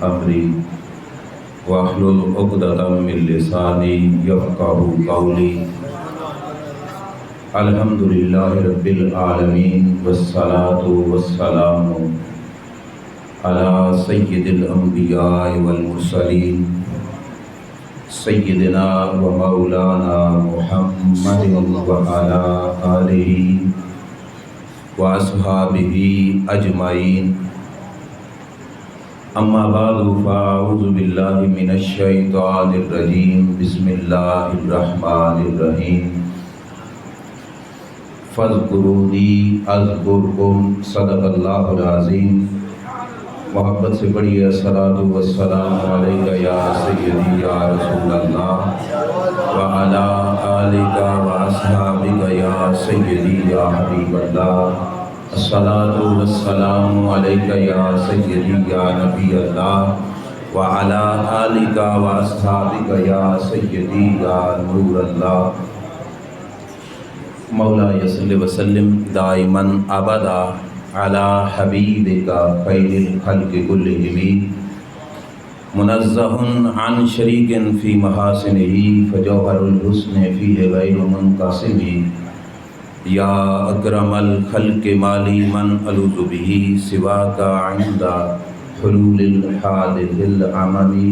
أمري واحلل عقدة من لساني يفقهوا قولي الحمد لله رب العالمين والصلاة والسلام على سيد الأنبياء والمرسلين سيدنا ومولانا محمد وعلى آله وأصحابه أجمعين اما بعد فاعوذ باللہ من الشیطان الرجیم بسم اللہ الرحمن الرحیم فاذکرونی اذکرکم صدق اللہ العظیم۔ محبت سے پڑھیے الصلاۃ والسلام علیک یا سیدی یا رسول اللہ وعلی آلک واصحابک یا سیدی یا حبیب اللہ، الصلاۃ والسلام علیک یا سیدی یا نبی اللہ وعلی آلک واصحابک یا سیدی یا نور اللہ۔ مولا صلی وسلم دائما ابدا علی حبیبک خیر الخلق کلہم منزہ عن شریک فی محاسنہ فجوہر الحسن فیہ غیر منقسم یا اکرم الخلق مالی من الوذ بہ سواک عند حلول الحادث العممی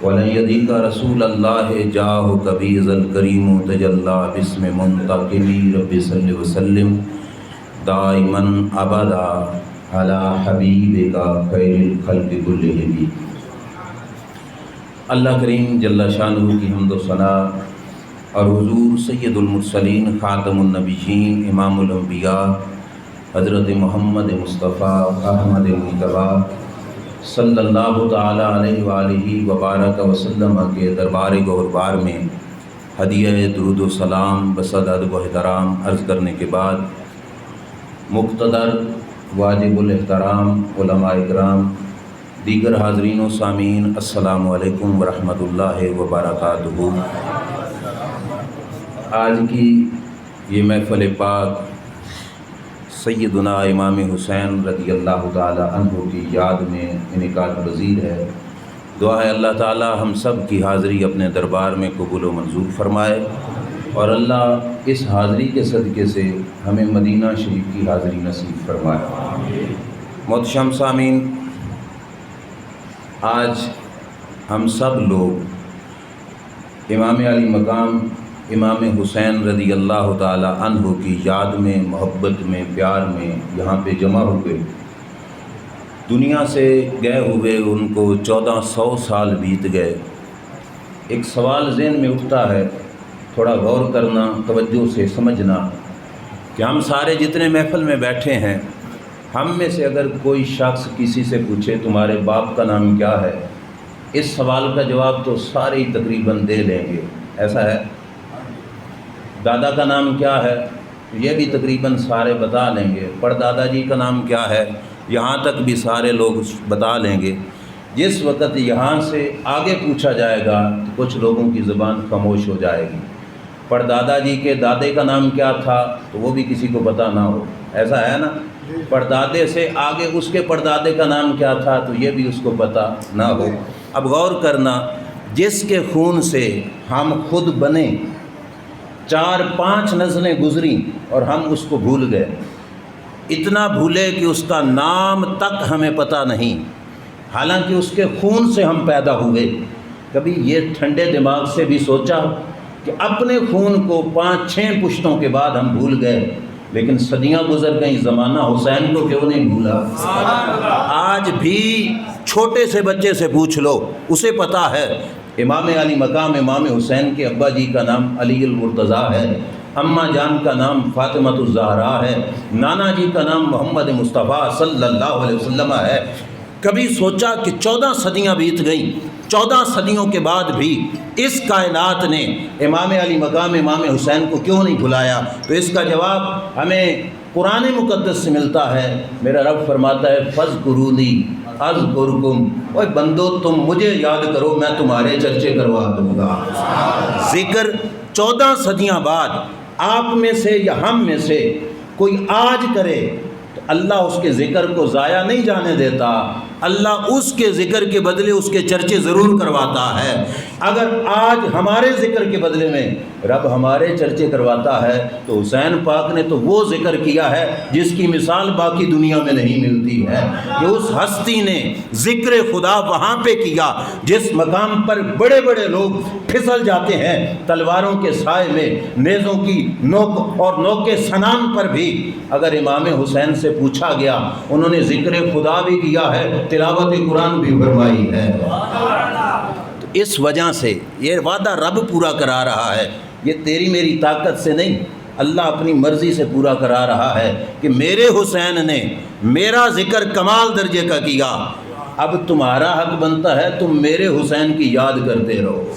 ولن یدیک رسول اللہ جاہک بیض الکریم تجلی باسم منتقمی۔ رب صلی وسلم دائما ابدا علی حبیبک خیر الخلق کلہم۔ اللہ کریم جل شانہ کی حمد و ثنا اور حضور سید المرسلین خاتم النبیین امام الانبیاء حضرت محمد مصطفیٰ احمد مجتبیٰ صلی اللہ تعالی علیہ وآلہ وبارک وسلم کے دربار گہربار میں ہدیہ درود و سلام بصد ادب و احترام عرض کرنے کے بعد مقتدر واجب الاحترام علماء اکرام دیگر حاضرین و سامعین السلام علیکم ورحمۃ اللہ وبرکاتہ۔ آج کی یہ محفل پاک سیدنا امام حسین رضی اللہ تعالی عنہ کی یاد میں انعقاد پذیر ہے۔ دعا ہے اللہ تعالی ہم سب کی حاضری اپنے دربار میں قبول و منظور فرمائے، اور اللہ اس حاضری کے صدقے سے ہمیں مدینہ شریف کی حاضری نصیب فرمائے۔ محتشم سامعین، آج ہم سب لوگ امام علی مقام امام حسین رضی اللہ تعالی عنہ کی یاد میں، محبت میں، پیار میں یہاں پہ جمع ہوئے۔ دنیا سے گئے ہوئے ان کو 1400 سال بیت گئے۔ ایک سوال ذہن میں اٹھتا ہے، تھوڑا غور کرنا، توجہ سے سمجھنا کہ ہم سارے جتنے محفل میں بیٹھے ہیں، ہم میں سے اگر کوئی شخص کسی سے پوچھے تمہارے باپ کا نام کیا ہے، اس سوال کا جواب تو سارے ہی تقریباً دے لیں گے، ایسا ہے؟ دادا کا نام کیا ہے؟ یہ بھی تقریباً سارے بتا لیں گے۔ پردادا جی کا نام کیا ہے؟ یہاں تک بھی سارے لوگ بتا لیں گے۔ جس وقت یہاں سے آگے پوچھا جائے گا تو کچھ لوگوں کی زبان خاموش ہو جائے گی۔ پردادا جی کے دادے کا نام کیا تھا تو وہ بھی کسی کو پتہ نہ ہو، ایسا ہے نا؟ پردادے سے آگے اس کے پردادے کا نام کیا تھا تو یہ بھی اس کو پتہ نہ ہو۔ اب غور کرنا، جس کے خون سے ہم خود بنے، 4-5 نسلیں گزری اور ہم اس کو بھول گئے، اتنا بھولے کہ اس کا نام تک ہمیں پتہ نہیں، حالانکہ اس کے خون سے ہم پیدا ہوئے۔ کبھی یہ ٹھنڈے دماغ سے بھی سوچا کہ اپنے خون کو 5-6 پشتوں کے بعد ہم بھول گئے، لیکن صدیاں گزر گئیں، زمانہ حسین کو کیوں نہیں بھولا؟ آج بھی چھوٹے سے بچے سے پوچھ لو، اسے پتہ ہے امام علی مقام امام حسین کے ابا جی کا نام علی المرتضیٰ ہے، اماں جان کا نام فاطمۃ الزہرا ہے، نانا جی کا نام محمد مصطفیٰ صلی اللہ علیہ وسلم ہے۔ کبھی سوچا کہ 14 صدیاں بیت گئیں، 14 صدیوں کے بعد بھی اس کائنات نے امام علی مقام امام حسین کو کیوں نہیں بھلایا؟ تو اس کا جواب ہمیں قرآن مقدس سے ملتا ہے۔ میرا رب فرماتا ہے فاذکرونی اذکرکم، اوے بندو تم مجھے یاد کرو، میں تمہارے چرچے کروا دوں گا۔ ذکر 14 صدیاں بعد آپ میں سے یا ہم میں سے کوئی آج کرے تو اللہ اس کے ذکر کو ضائع نہیں جانے دیتا، اللہ اس کے ذکر کے بدلے اس کے چرچے ضرور کرواتا ہے۔ اگر آج ہمارے ذکر کے بدلے میں رب ہمارے چرچے کرواتا ہے تو حسین پاک نے تو وہ ذکر کیا ہے جس کی مثال باقی دنیا میں نہیں ملتی ہے، کہ اس ہستی نے ذکر خدا وہاں پہ کیا جس مقام پر بڑے بڑے لوگ پھسل جاتے ہیں تلواروں کے سائے میں، نیزوں کی نوک اور نوک کے سنان پر بھی۔ اگر امام حسین سے پوچھا گیا، انہوں نے ذکر خدا بھی کیا ہے، تلاوت قرآن بھی فرمائی ہے۔ تو اس وجہ سے یہ وعدہ رب پورا کرا رہا ہے، یہ تیری میری طاقت سے نہیں، اللہ اپنی مرضی سے پورا کرا رہا ہے کہ میرے حسین نے میرا ذکر کمال درجے کا کیا، اب تمہارا حق بنتا ہے تم میرے حسین کی یاد کرتے رہو۔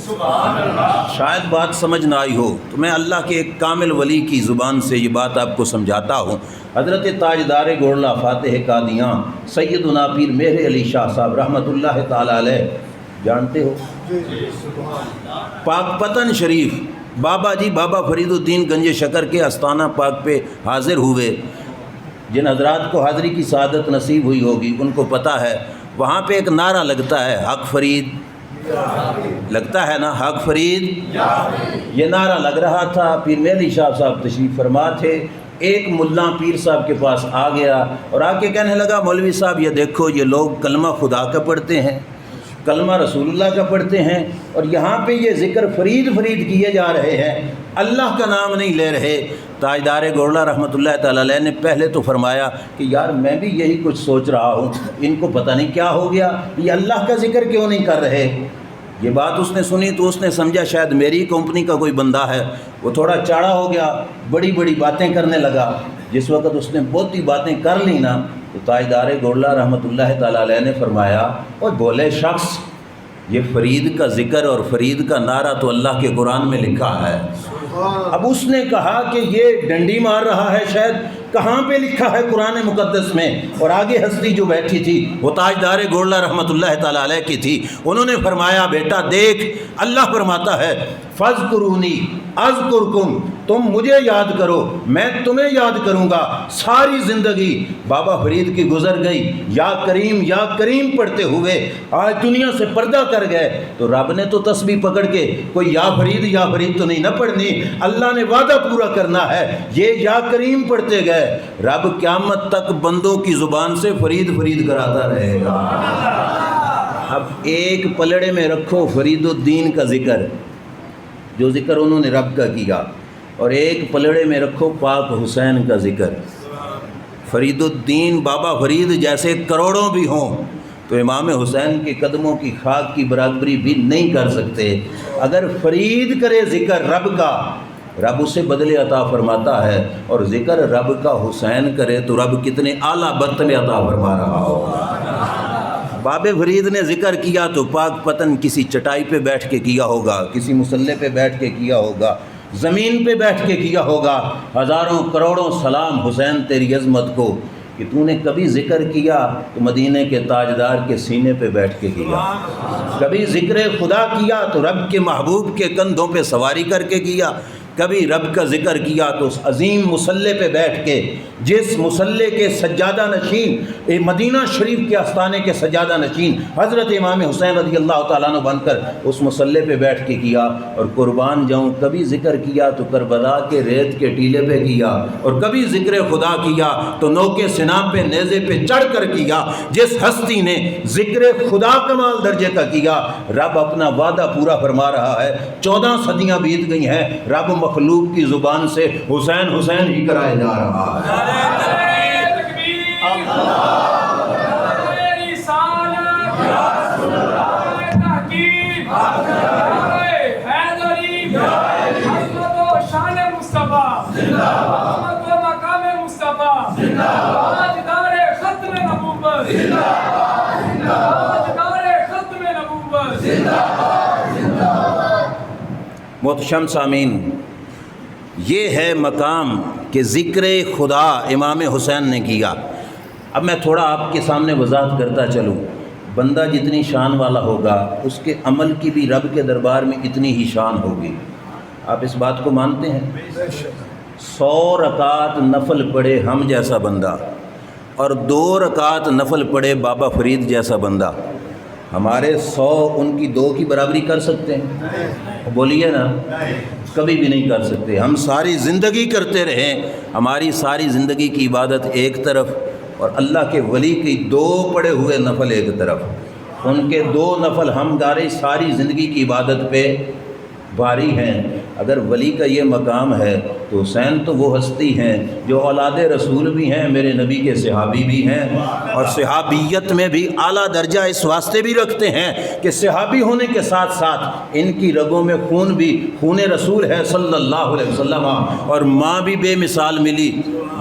شاید بات سمجھ نہ آئی ہو تو میں اللہ کے ایک کامل ولی کی زبان سے یہ بات آپ کو سمجھاتا ہوں۔ حضرت تاجدار گولڑا فاتح قادیاں سیدنا پیر مہر علی شاہ صاحب رحمۃ اللہ تعالی علیہ، جانتے ہو؟ پاک پتن شریف بابا جی بابا فرید الدین گنج شکر کے استانہ پاک پہ حاضر ہوئے۔ جن حضرات کو حاضری کی سعادت نصیب ہوئی ہوگی ان کو پتہ ہے، وہاں پہ ایک نعرہ لگتا ہے، حق فرید، لگتا ہے نا، حق فرید، یہ نعرہ لگ رہا تھا۔ پیر مہر علی شاہ صاحب تشریف فرما تھے، ایک ملا پیر صاحب کے پاس آ گیا اور آ کے کہنے لگا، مولوی صاحب یہ دیکھو یہ لوگ کلمہ خدا کا پڑھتے ہیں، کلمہ رسول اللہ کا پڑھتے ہیں، اور یہاں پہ یہ ذکر فرید فرید کیے جا رہے ہیں، اللہ کا نام نہیں لے رہے۔ تاجدار گولڑا رحمۃ اللہ تعالی علیہ نے پہلے تو فرمایا کہ یار میں بھی یہی کچھ سوچ رہا ہوں، ان کو پتہ نہیں کیا ہو گیا، یہ اللہ کا ذکر کیوں نہیں کر رہے۔ یہ بات اس نے سنی تو اس نے سمجھا شاید میری کمپنی کا کوئی بندہ ہے، وہ تھوڑا چاڑا ہو گیا، بڑی بڑی باتیں کرنے لگا۔ جس وقت اس نے بہت ہی باتیں کر لی نا تو تاجدار گولڑا رحمۃ اللہ تعالی علیہ نے فرمایا، اور بولے شخص، یہ فرید کا ذکر اور فرید کا نعرہ تو اللہ کے قرآن میں لکھا ہے۔ اب اس نے کہا کہ یہ ڈنڈی مار رہا ہے، شاید کہاں پہ لکھا ہے قرآن مقدس میں؟ اور آگے ہستی جو بیٹھی تھی وہ تاجدار گولڑا رحمۃ اللہ تعالی علیہ کی تھی، انہوں نے فرمایا، بیٹا دیکھ، اللہ فرماتا ہے فَاذْكُرُونِي أَذْكُرْكُمْ، تم مجھے یاد کرو میں تمہیں یاد کروں گا۔ ساری زندگی بابا فرید کی گزر گئی یا کریم پڑھتے ہوئے، آج دنیا سے پردہ کر گئے تو رب نے تو تسبیح پکڑ کے کوئی یا فرید تو نہیں نہ پڑھنی، اللہ نے وعدہ پورا کرنا ہے، یہ یا کریم پڑھتے گئے، رب قیامت تک بندوں کی زبان سے فرید فرید کراتا رہے گا۔ اب ایک پلڑے میں رکھو فرید الدین کا ذکر، جو ذکر انہوں نے رب کا کیا، اور ایک پلڑے میں رکھو پاک حسین کا ذکر۔ فرید الدین بابا فرید جیسے کروڑوں بھی ہوں تو امام حسین کے قدموں کی خاک کی برابری بھی نہیں کر سکتے۔ اگر فرید کرے ذکر رب کا، رب اسے بدلے عطا فرماتا ہے، اور ذکر رب کا حسین کرے تو رب کتنے اعلیٰ برتبے عطا فرما رہا ہو۔ بابے فرید نے ذکر کیا تو پاک پتن کسی چٹائی پہ بیٹھ کے کیا ہوگا، کسی مصلے پہ بیٹھ کے کیا ہوگا، زمین پہ بیٹھ کے کیا ہوگا۔ ہزاروں کروڑوں سلام حسین تیری عظمت کو کہ تو نے کبھی ذکر کیا تو مدینے کے تاجدار کے سینے پہ بیٹھ کے کیا، کبھی ذکر خدا کیا تو رب کے محبوب کے کندھوں پہ سواری کر کے کیا، کبھی رب کا ذکر کیا تو اس عظیم مصلے پہ بیٹھ کے، جس مصلے کے سجادہ نشین، مدینہ شریف کے آستانے کے سجادہ نشین حضرت امام حسین رضی اللہ تعالیٰ عنہ بن کر اس مصلے پہ بیٹھ کے کیا۔ اور قربان جاؤں، کبھی ذکر کیا تو کربلا کے ریت کے ٹیلے پہ کیا، اور کبھی ذکر خدا کیا تو نوکے سنام پہ نیزے پہ چڑھ کر کیا۔ جس ہستی نے ذکر خدا کمال درجے کا کیا، رب اپنا وعدہ پورا فرما رہا ہے۔ 14 صدیاں بیت گئی ہیں، رب مخلوق کی زبان سے حسین حسین ہی کرائے جا رہا ہے۔ محتشم سامعین، یہ ہے مقام کہ ذکر خدا امام حسین نے کیا۔ اب میں تھوڑا آپ کے سامنے وضاحت کرتا چلوں، بندہ جتنی شان والا ہوگا اس کے عمل کی بھی رب کے دربار میں اتنی ہی شان ہوگی۔ آپ اس بات کو مانتے ہیں؟ 100 رکعت نفل پڑھے ہم جیسا بندہ، اور 2 رکعت نفل پڑھے بابا فرید جیسا بندہ، ہمارے 100 ان کی 2 کی برابری کر سکتے ہیں؟ بولیے نا، کبھی بھی نہیں کر سکتے۔ ہم ساری زندگی کرتے رہیں، ہماری ساری زندگی کی عبادت ایک طرف اور اللہ کے ولی کی 2 پڑھے ہوئے نفل ایک طرف، ان کے 2 نفل ہم ساری زندگی کی عبادت پہ باری ہیں۔ اگر ولی کا یہ مقام ہے تو حسین تو وہ ہستی ہیں جو اولاد رسول بھی ہیں، میرے نبی کے صحابی بھی ہیں، اور صحابیت میں بھی اعلیٰ درجہ اس واسطے بھی رکھتے ہیں کہ صحابی ہونے کے ساتھ ساتھ ان کی رگوں میں خون بھی خون رسول ہے صلی اللہ علیہ وسلم، اور ماں بھی بے مثال ملی،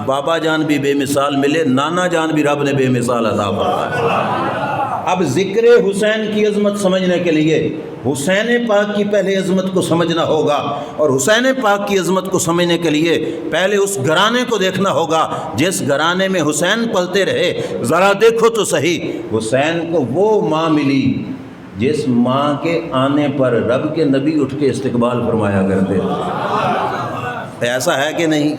بابا جان بھی بے مثال ملے، نانا جان بھی رب نے بے مثال عطا فرمایا۔ اب ذکر حسین کی عظمت سمجھنے کے لیے حسین پاک کی پہلے عظمت کو سمجھنا ہوگا، اور حسین پاک کی عظمت کو سمجھنے کے لیے پہلے اس گھرانے کو دیکھنا ہوگا جس گھرانے میں حسین پلتے رہے۔ ذرا دیکھو تو صحیح، حسین کو وہ ماں ملی جس ماں کے آنے پر رب کے نبی اٹھ کے استقبال فرمایا کرتے تھے۔ ایسا ہے کہ نہیں؟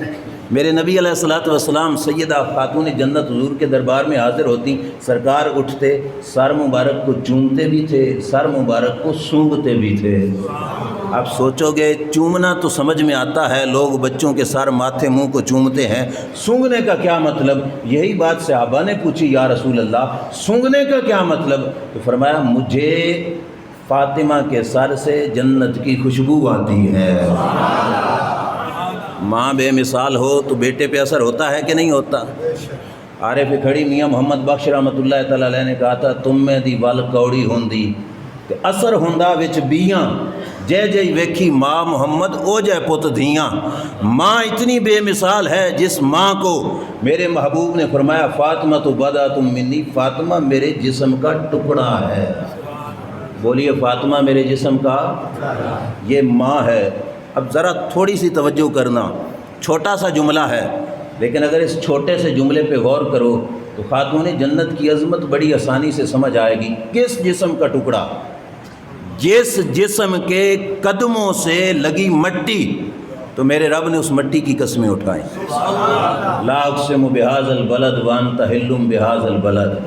میرے نبی علیہ الصلوۃ والسلام سیدہ خاتون جنت حضور کے دربار میں حاضر ہوتی، سرکار اٹھتے، سر مبارک کو چومتے بھی تھے، سر مبارک کو سونگھتے بھی تھے۔ اب سوچو گے چومنا تو سمجھ میں آتا ہے، لوگ بچوں کے سر ماتھے منہ کو چومتے ہیں، سونگھنے کا کیا مطلب؟ یہی بات صحابہ نے پوچھی، یا رسول اللہ سونگھنے کا کیا مطلب؟ تو فرمایا مجھے فاطمہ کے سر سے جنت کی خوشبو آتی ہے۔ ماں بے مثال ہو تو بیٹے پہ اثر ہوتا ہے کہ نہیں ہوتا؟ عارف کھڑی میاں محمد بخش رحمۃ اللہ تعالی علیہ نے کہا تھا، تم میں دی ول کوڑی ہوندی تے اثر ہوندا وچ بیاں، جے جے ویکھی ماں محمد او جے پت دھیاں۔ ماں اتنی بے مثال ہے جس ماں کو میرے محبوب نے فرمایا فاطمہ تو بضعۃ منی، فاطمہ میرے جسم کا ٹکڑا ہے۔ بولیے فاطمہ میرے جسم کا، یہ ماں ہے۔ اب ذرا تھوڑی سی توجہ کرنا، چھوٹا سا جملہ ہے لیکن اگر اس چھوٹے سے جملے پہ غور کرو تو خاتون جنت کی عظمت بڑی آسانی سے سمجھ آئے گی۔ کس جسم کا ٹکڑا؟ جس جسم کے قدموں سے لگی مٹی، تو میرے رب نے اس مٹی کی قسمیں اٹھائیں۔ لا اقسم بہذا البلد وانت حل بہذا البلد،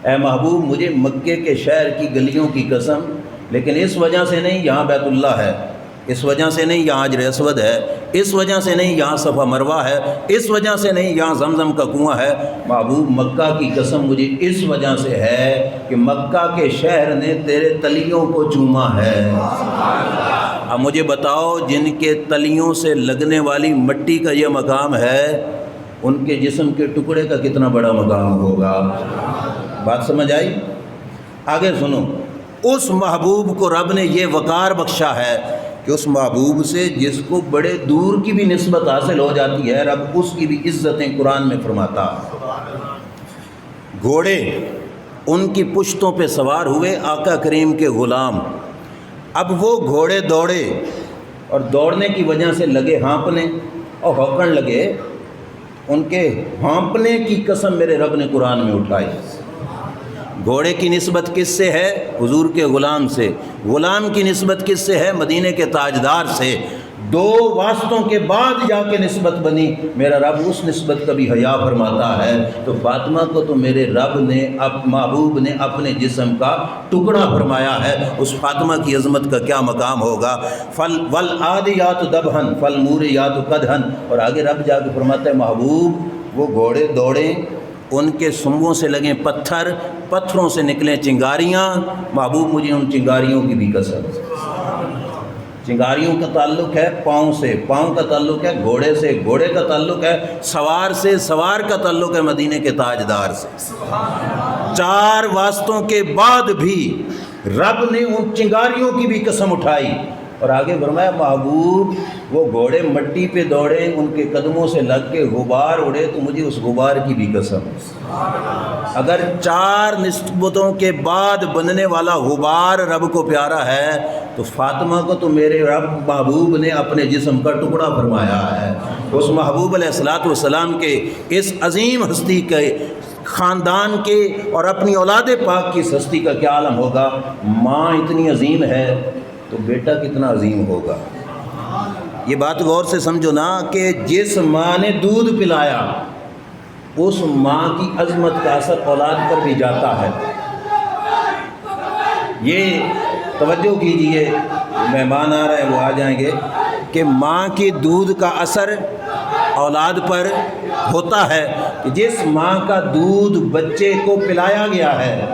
اے محبوب مجھے مکے کے شہر کی گلیوں کی قسم، لیکن اس وجہ سے نہیں یہاں بیت اللہ ہے، اس وجہ سے نہیں یہاں حجر اسود ہے، اس وجہ سے نہیں یہاں صفا مروہ ہے، اس وجہ سے نہیں یہاں زمزم کا کنواں ہے۔ محبوب مکہ کی قسم مجھے اس وجہ سے ہے کہ مکہ کے شہر نے تیرے تلیوں کو چوما ہے۔ اب مجھے بتاؤ جن کے تلیوں سے لگنے والی مٹی کا یہ مقام ہے، ان کے جسم کے ٹکڑے کا کتنا بڑا مقام ہوگا؟ بات سمجھ آئی؟ آگے سنو، اس محبوب کو رب نے یہ وقار بخشا ہے کہ اس محبوب سے جس کو بڑے دور کی بھی نسبت حاصل ہو جاتی ہے، رب اس کی بھی عزتیں قرآن میں فرماتا۔ گھوڑے ان کی پشتوں پہ سوار ہوئے آقا کریم کے غلام، اب وہ گھوڑے دوڑے اور دوڑنے کی وجہ سے لگے ہانپنے اور ہوکن لگے، ان کے ہانپنے کی قسم میرے رب نے قرآن میں اٹھائی۔ گھوڑے کی نسبت کس سے ہے؟ حضور کے غلام سے۔ غلام کی نسبت کس سے ہے؟ مدینے کے تاجدار سے۔ 2 واسطوں کے بعد جا کے نسبت بنی، میرا رب اس نسبت کا بھی حیا فرماتا ہے۔ تو فاطمہ کو تو میرے رب نے محبوب نے اپنے جسم کا ٹکڑا فرمایا ہے، اس فاطمہ کی عظمت کا کیا مقام ہوگا؟ والعادیات ضبحا فالموریات قدحا، اور آگے رب جا کے فرماتا ہے محبوب وہ گھوڑے دوڑیں، ان کے سنگوں سے لگیں پتھر، پتھروں سے نکلیں چنگاریاں، محبوب مجھے ان چنگاریوں کی بھی قسم۔ چنگاریوں کا تعلق ہے پاؤں سے، پاؤں کا تعلق ہے گھوڑے سے، گھوڑے کا تعلق ہے سوار سے، سوار کا تعلق ہے مدینے کے تاجدار سے۔ 4 واسطوں کے بعد بھی رب نے ان چنگاریوں کی بھی قسم اٹھائی، اور آگے فرمایا محبوب وہ گھوڑے مٹی پہ دوڑے، ان کے قدموں سے لگ کے غبار اڑے، تو مجھے اس غبار کی بھی قسم۔ اگر 4 نسبتوں کے بعد بننے والا غبار رب کو پیارا ہے تو فاطمہ کو تو میرے رب محبوب نے اپنے جسم کا ٹکڑا فرمایا ہے۔ اس محبوب علیہ الصلوۃ والسلام کے اس عظیم ہستی کے خاندان کے اور اپنی اولاد پاک کی ہستی کا کیا عالم ہوگا؟ ماں اتنی عظیم ہے تو بیٹا کتنا عظیم ہوگا۔ یہ بات غور سے سمجھو نا کہ جس ماں نے دودھ پلایا اس ماں کی عظمت کا اثر اولاد پر بھی جاتا ہے۔ یہ توجہ کیجئے، مہمان آ رہے ہیں وہ آ جائیں گے، کہ ماں کے دودھ کا اثر اولاد پر ہوتا ہے، کہ جس ماں کا دودھ بچے کو پلایا گیا ہے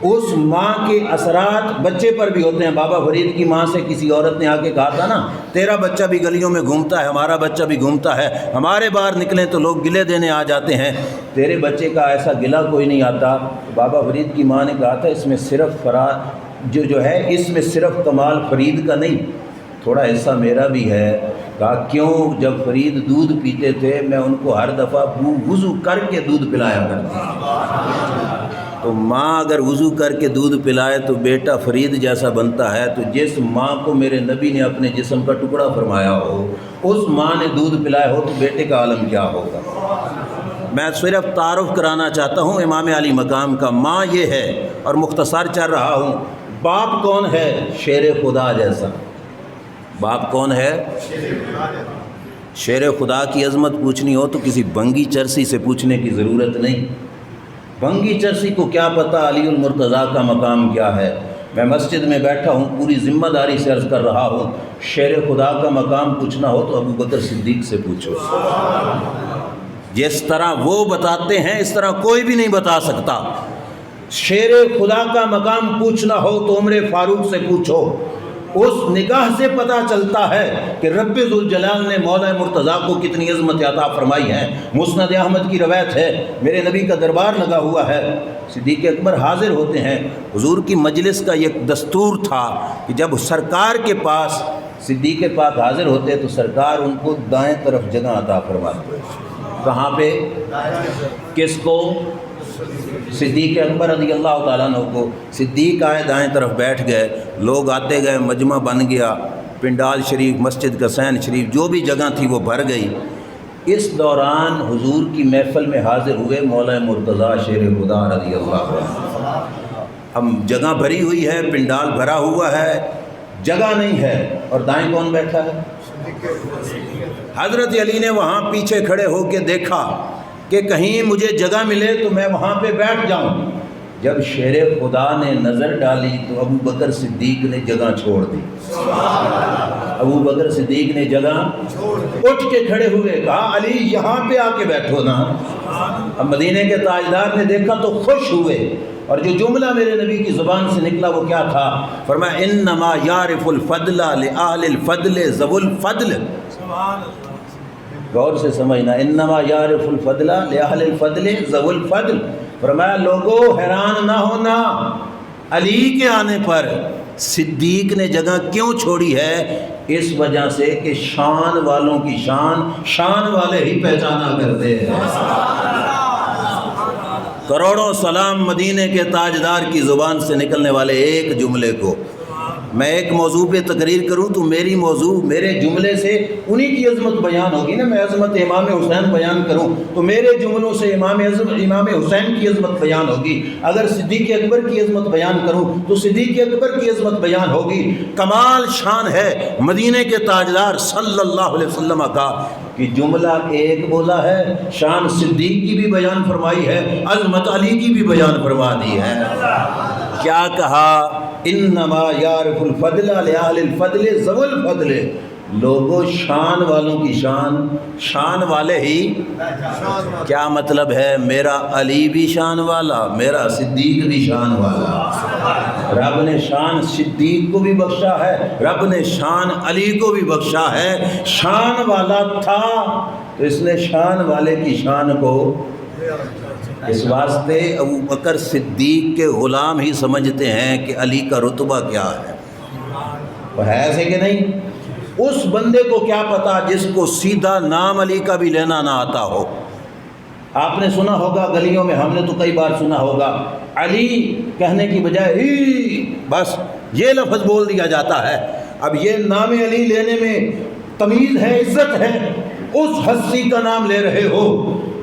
اس ماں کے اثرات بچے پر بھی ہوتے ہیں۔ بابا فرید کی ماں سے کسی عورت نے آ کے کہا تھا نا، تیرا بچہ بھی گلیوں میں گھومتا ہے، ہمارا بچہ بھی گھومتا ہے، ہمارے باہر نکلیں تو لوگ گلے دینے آ جاتے ہیں، تیرے بچے کا ایسا گلہ کوئی نہیں آتا۔ بابا فرید کی ماں نے کہا تھا اس میں صرف جو ہے اس میں صرف کمال فرید کا نہیں، تھوڑا حصہ میرا بھی ہے۔ کہا کیوں؟ جب فرید دودھ پیتے تھے میں ان کو ہر دفعہ وضو کر کے دودھ پلایا کرتی، تو ماں اگر وضو کر کے دودھ پلائے تو بیٹا فرید جیسا بنتا ہے، تو جس ماں کو میرے نبی نے اپنے جسم کا ٹکڑا فرمایا ہو اس ماں نے دودھ پلایا ہو تو بیٹے کا عالم کیا ہوگا۔ میں صرف تعارف کرانا چاہتا ہوں امام علی مقام کا، ماں یہ ہے، اور مختصر چل رہا ہوں۔ باپ کون ہے؟ شیر خدا جیسا۔ باپ کون ہے؟ شیر خدا کی عظمت پوچھنی ہو تو کسی بنگی چرسی سے پوچھنے کی ضرورت نہیں۔ بنگی چرسی کو کیا پتہ علی المرتضیٰ کا مقام کیا ہے۔ میں مسجد میں بیٹھا ہوں، پوری ذمہ داری سے عرض کر رہا ہوں، شیر خدا کا مقام پوچھنا ہو تو ابو بکر صدیق سے پوچھو۔ جس طرح وہ بتاتے ہیں اس طرح کوئی بھی نہیں بتا سکتا۔ شیر خدا کا مقام پوچھنا ہو تو عمر فاروق سے پوچھو، اس نگاہ سے پتہ چلتا ہے کہ رب ذوالجلال نے مولا مرتضیٰ کو کتنی عظمت عطا فرمائی ہے۔ مسند احمد کی روایت ہے، میرے نبی کا دربار لگا ہوا ہے، صدیق اکبر حاضر ہوتے ہیں۔ حضور کی مجلس کا ایک دستور تھا کہ جب سرکار کے پاس صدیق پاک حاضر ہوتے تو سرکار ان کو دائیں طرف جگہ عطا فرماتے۔ کہاں پہ؟ کس کو؟ صدیق اکبر رضی اللہ تعالیٰ عنہ کو۔ صدیق آئے، دائیں طرف بیٹھ گئے، لوگ آتے گئے، مجمع بن گیا، پنڈال شریف، مسجد حسین شریف، جو بھی جگہ تھی وہ بھر گئی۔ اس دوران حضور کی محفل میں حاضر ہوئے مولا مرتضیٰ شیر خدا رضی اللہ عنہ۔ ہم جگہ بھری ہوئی ہے، پنڈال بھرا ہوا ہے، جگہ نہیں ہے، اور دائیں کون بیٹھا ہے؟ حضرت علی نے وہاں پیچھے کھڑے ہو کے دیکھا کہ کہیں مجھے جگہ ملے تو میں وہاں پہ بیٹھ جاؤں۔ جب شیر خدا نے نظر ڈالی تو ابو بکر صدیق نے جگہ چھوڑ دی۔ ابو بکر صدیق نے جگہ اٹھ کے کھڑے ہوئے، کہا علی یہاں پہ آ کے بیٹھو نا۔ اب مدینے کے تاجدار نے دیکھا تو خوش ہوئے، اور جو جملہ میرے نبی کی زبان سے نکلا وہ کیا تھا؟ فرمایا انما یعرف الفضل لأہل الفضل ذو الفضل۔ غور سے سمجھنا، انما یعرف الفضل لأہل الفضل ذو الفضل۔ فرمایا لوگوں حیران نہ ہونا، علی کے آنے پر صدیق نے جگہ کیوں چھوڑی ہے؟ اس وجہ سے کہ شان والوں کی شان والے ہی پہچانا کرتے ہیں۔ کروڑوں سلام مدینے کے تاجدار کی زبان سے نکلنے والے ایک جملے کو۔ میں ایک موضوع پہ تقریر کروں تو میری موضوع میرے جملے سے انہی کی عظمت بیان ہوگی نا۔ میں عظمت امام حسین بیان کروں تو میرے جملوں سے امام حسین کی عظمت بیان ہوگی۔ اگر صدیق اکبر کی عظمت بیان کروں تو صدیق اکبر کی عظمت بیان ہوگی۔ کمال شان ہے مدینے کے تاجدار صلی اللہ علیہ وسلم کا کہ جملہ ایک بولا ہے، شان صدیق کی بھی بیان فرمائی ہے، عظمت علی کی بھی بیان فرما دی ہے۔ کیا کہا؟ انما یعرف الفضل لأہل الفضل ذو الفضل۔ لوگوں شان والوں کی شان والے ہی۔ کیا مطلب ہے؟ میرا علی بھی شان والا، میرا صدیق بھی شان والا۔ رب نے شان صدیق کو بھی بخشا ہے، رب نے شان علی کو بھی بخشا ہے۔ شان والا تھا تو اس نے شان والے کی شان کو، اس واسطے ابو بکر صدیق کے غلام ہی سمجھتے ہیں کہ علی کا رتبہ کیا ہے۔ وہ ہے ایسے کہ نہیں؟ اس بندے کو کیا پتا جس کو سیدھا نام علی کا بھی لینا نہ آتا ہو۔ آپ نے سنا ہوگا گلیوں میں، ہم نے تو کئی بار سنا ہوگا، علی کہنے کی بجائے ہی بس یہ لفظ بول دیا جاتا ہے۔ اب یہ نام علی لینے میں تمیز ہے، عزت ہے، اس ہستی کا نام لے رہے ہو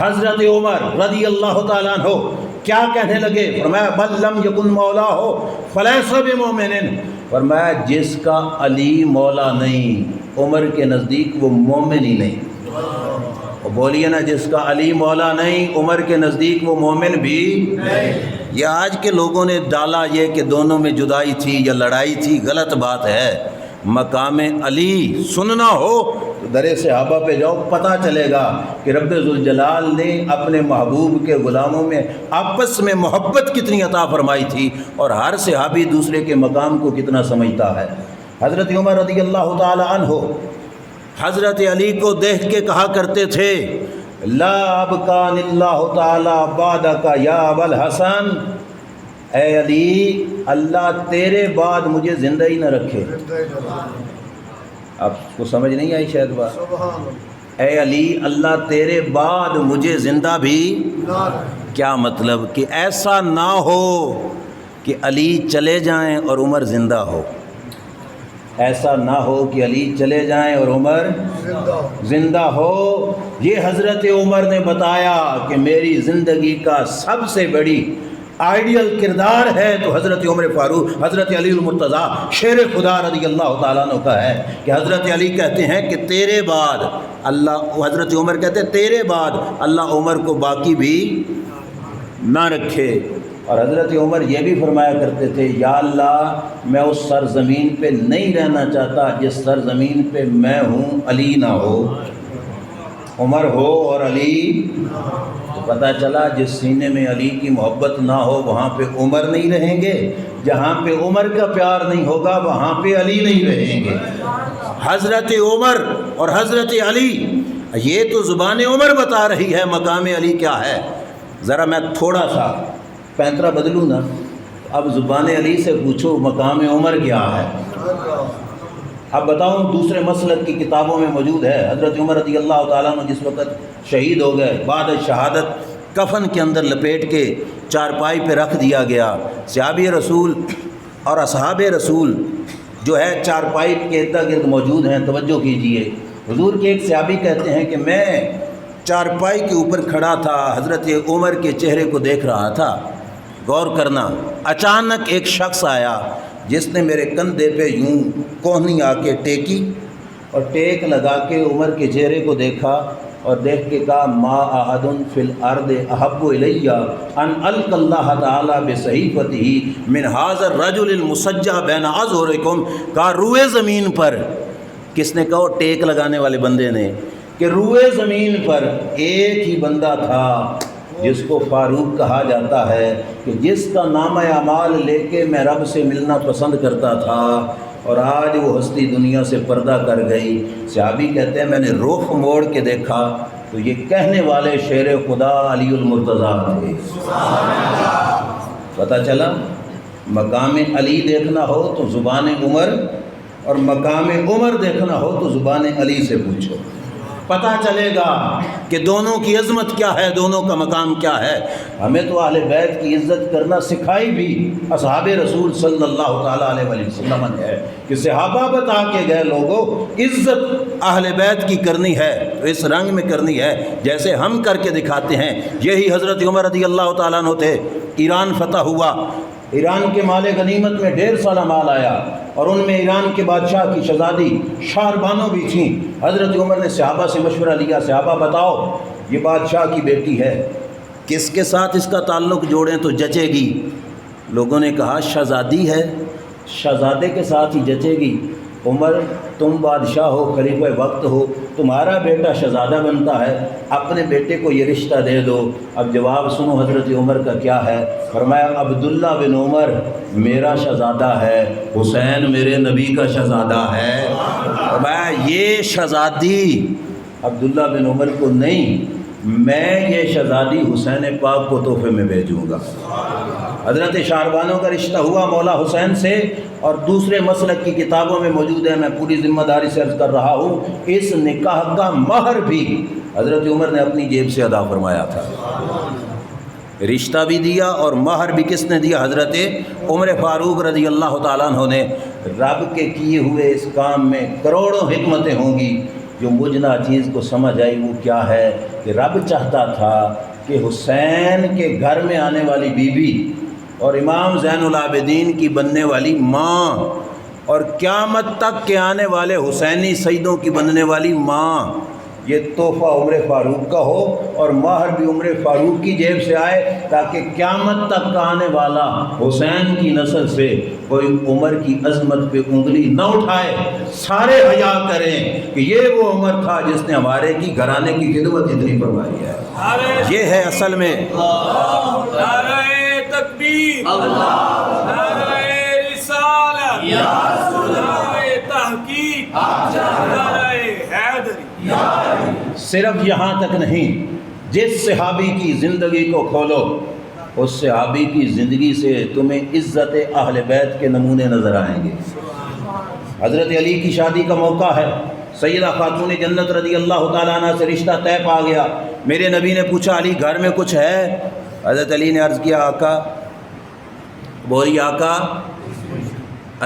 حضرت عمر رضی اللہ تعالیٰ عنہ کیا کہنے لگے؟ فرمایا بل لم یکن مولا ہو فلیس بمؤمن، فرمایا جس کا علی مولا نہیں عمر کے نزدیک وہ مومن ہی نہیں۔ بولیے نا، جس کا علی مولا نہیں عمر کے نزدیک وہ مومن بھی نہیں۔ یہ آج کے لوگوں نے ڈالا یہ کہ دونوں میں جدائی تھی یا لڑائی تھی، غلط بات ہے۔ مقام علی سننا ہو تو درِ صحابہ پہ جاؤ، پتہ چلے گا کہ رب ذوالجلال نے اپنے محبوب کے غلاموں میں آپس میں محبت کتنی عطا فرمائی تھی، اور ہر صحابی دوسرے کے مقام کو کتنا سمجھتا ہے۔ حضرت عمر رضی اللہ تعالی عنہ حضرت علی کو دیکھ کے کہا کرتے تھے لا ابقان اللہ تعالی بعدک یا ابا الحسن، اے علی اللہ تیرے بعد مجھے زندہ ہی نہ رکھے۔ آپ کو سمجھ نہیں آئی شاید بات؟ اے علی اللہ تیرے بعد مجھے زندہ بھی، کیا مطلب کہ ایسا نہ ہو کہ علی چلے جائیں اور عمر زندہ ہو، ایسا نہ ہو کہ علی چلے جائیں اور عمر زندہ ہو۔ یہ حضرت عمر نے بتایا کہ میری زندگی کا سب سے بڑی آئیڈیل کردار ہے تو حضرت عمر فاروق، حضرت علی المرتضیٰ شیر خدا رضی اللہ تعالیٰ عنہ کا ہے کہ حضرت علی کہتے ہیں کہ تیرے بعد اللہ، حضرت عمر کہتے ہیں تیرے بعد اللہ عمر کو باقی بھی نہ رکھے۔ اور حضرت عمر یہ بھی فرمایا کرتے تھے یا اللہ میں اس سرزمین پہ نہیں رہنا چاہتا جس سرزمین پہ میں ہوں علی نہ ہو، عمر ہو اور علی۔ تو پتہ چلا جس سینے میں علی کی محبت نہ ہو وہاں پہ عمر نہیں رہیں گے، جہاں پہ عمر کا پیار نہیں ہوگا وہاں پہ علی نہیں رہیں گے۔ حضرت عمر اور حضرت علی، یہ تو زبان عمر بتا رہی ہے مقام علی کیا ہے۔ ذرا میں تھوڑا سا پینترا بدلوں نا، اب زبان علی سے پوچھو مقام عمر کیا ہے۔ اب بتاؤں دوسرے مسلک کی کتابوں میں موجود ہے، حضرت عمر رضی اللہ تعالیٰ عنہ جس وقت شہید ہو گئے، بعد شہادت کفن کے اندر لپیٹ کے چارپائی پہ رکھ دیا گیا۔ صحابی رسول اور اصحاب رسول جو ہے چارپائی کے ارد گرد موجود ہیں، توجہ کیجئے۔ حضور کے ایک صحابی کہتے ہیں کہ میں چارپائی کے اوپر کھڑا تھا، حضرت عمر کے چہرے کو دیکھ رہا تھا، غور کرنا، اچانک ایک شخص آیا جس نے میرے کندھے پہ یوں کوہنی آ کے ٹیکی اور ٹیک لگا کے عمر کے چہرے کو دیکھا اور دیکھ کے کہا ما احد فی الارض احب الی ان القی اللہ تعالی بصحیفتہ من ھذا الرجل المسجع بین اظہرکم، کہا روئے زمین پر، کس نے کہا؟ ٹیک لگانے والے بندے نے، کہ روئے زمین پر ایک ہی بندہ تھا جس کو فاروق کہا جاتا ہے، کہ جس کا نامہ اعمال لے کے میں رب سے ملنا پسند کرتا تھا، اور آج وہ ہستی دنیا سے پردہ کر گئی۔ صحابی کہتے ہیں میں نے رخ موڑ کے دیکھا تو یہ کہنے والے شیر خدا علی المرتضیٰ تھے۔ پتہ چلا مقام علی دیکھنا ہو تو زبان عمر، اور مقام عمر دیکھنا ہو تو زبان علی سے پوچھو، پتہ چلے گا کہ دونوں کی عظمت کیا ہے، دونوں کا مقام کیا ہے۔ ہمیں تو اہل بیت کی عزت کرنا سکھائی بھی اصحاب رسول صلی اللہ تعالیٰ علیہ وسلم نے ہے کہ صحابہ بتا کے گئے لوگوں عزت اہل بیت کی کرنی ہے تو اس رنگ میں کرنی ہے جیسے ہم کر کے دکھاتے ہیں۔ یہی حضرت عمر رضی اللہ تعالیٰ عنہ تھے، ایران فتح ہوا، ایران کے مال غنیمت میں 1.5 سالہ مال آیا، اور ان میں ایران کے بادشاہ کی شہزادی شہربانو بھی تھیں۔ حضرت عمر نے صحابہ سے مشورہ لیا، صحابہ بتاؤ یہ بادشاہ کی بیٹی ہے، کس کے ساتھ اس کا تعلق جوڑیں تو جچے گی؟ لوگوں نے کہا شہزادی ہے، شہزادے کے ساتھ ہی جچے گی۔ عمر تم بادشاہ ہو، خلیفہ وقت ہو، تمہارا بیٹا شہزادہ بنتا ہے، اپنے بیٹے کو یہ رشتہ دے دو۔ اب جواب سنو حضرت عمر کا کیا ہے، فرمایا عبداللہ بن عمر میرا شہزادہ ہے، حسین میرے نبی کا شہزادہ ہے۔ فرمایا یہ شہزادی عبداللہ بن عمر کو نہیں، میں یہ شہزادی حسین پاک کو تحفے میں بھیجوں گا۔ حضرت شہربانو کا رشتہ ہوا مولا حسین سے، اور دوسرے مسلک کی کتابوں میں موجود ہے، میں پوری ذمہ داری سے عرض کر رہا ہوں، اس نکاح کا مہر بھی حضرت عمر نے اپنی جیب سے ادا فرمایا تھا۔ رشتہ بھی دیا اور مہر بھی کس نے دیا؟ حضرت عمر فاروق رضی اللہ تعالیٰ عنہ نے۔ رب کے کیے ہوئے اس کام میں کروڑوں حکمتیں ہوں گی، جو مجھ ناچیز کو سمجھ آئی وہ کیا ہے کہ رب چاہتا تھا کہ حسین کے گھر میں آنے والی بیوی اور امام زین العابدین کی بننے والی ماں اور قیامت تک کے آنے والے حسینی سیدوں کی بننے والی ماں، یہ تحفہ عمر فاروق کا ہو اور مہر بھی عمر فاروق کی جیب سے آئے، تاکہ قیامت تک کا آنے والا حسین کی نسل سے کوئی عمر کی عظمت پہ انگلی نہ اٹھائے، سارے حیا کریں کہ یہ وہ عمر تھا جس نے ہمارے کی گھرانے کی خدمت اتنی فرمائی ہے۔ یہ ہے اصل میں نعرہ تکبیر، نعرہ رسالت، نعرہ تحقیق، نعرہ حیدری۔ صرف یہاں تک نہیں، جس صحابی کی زندگی کو کھولو اس صحابی کی زندگی سے تمہیں عزت اہل بیت کے نمونے نظر آئیں گے۔ حضرت علی کی شادی کا موقع ہے، سیدہ خاتون جنت رضی اللہ تعالیٰ عنہ سے رشتہ طے پا گیا۔ میرے نبی نے پوچھا علی گھر میں کچھ ہے؟ حضرت علی نے عرض کیا آقا، بولی آقا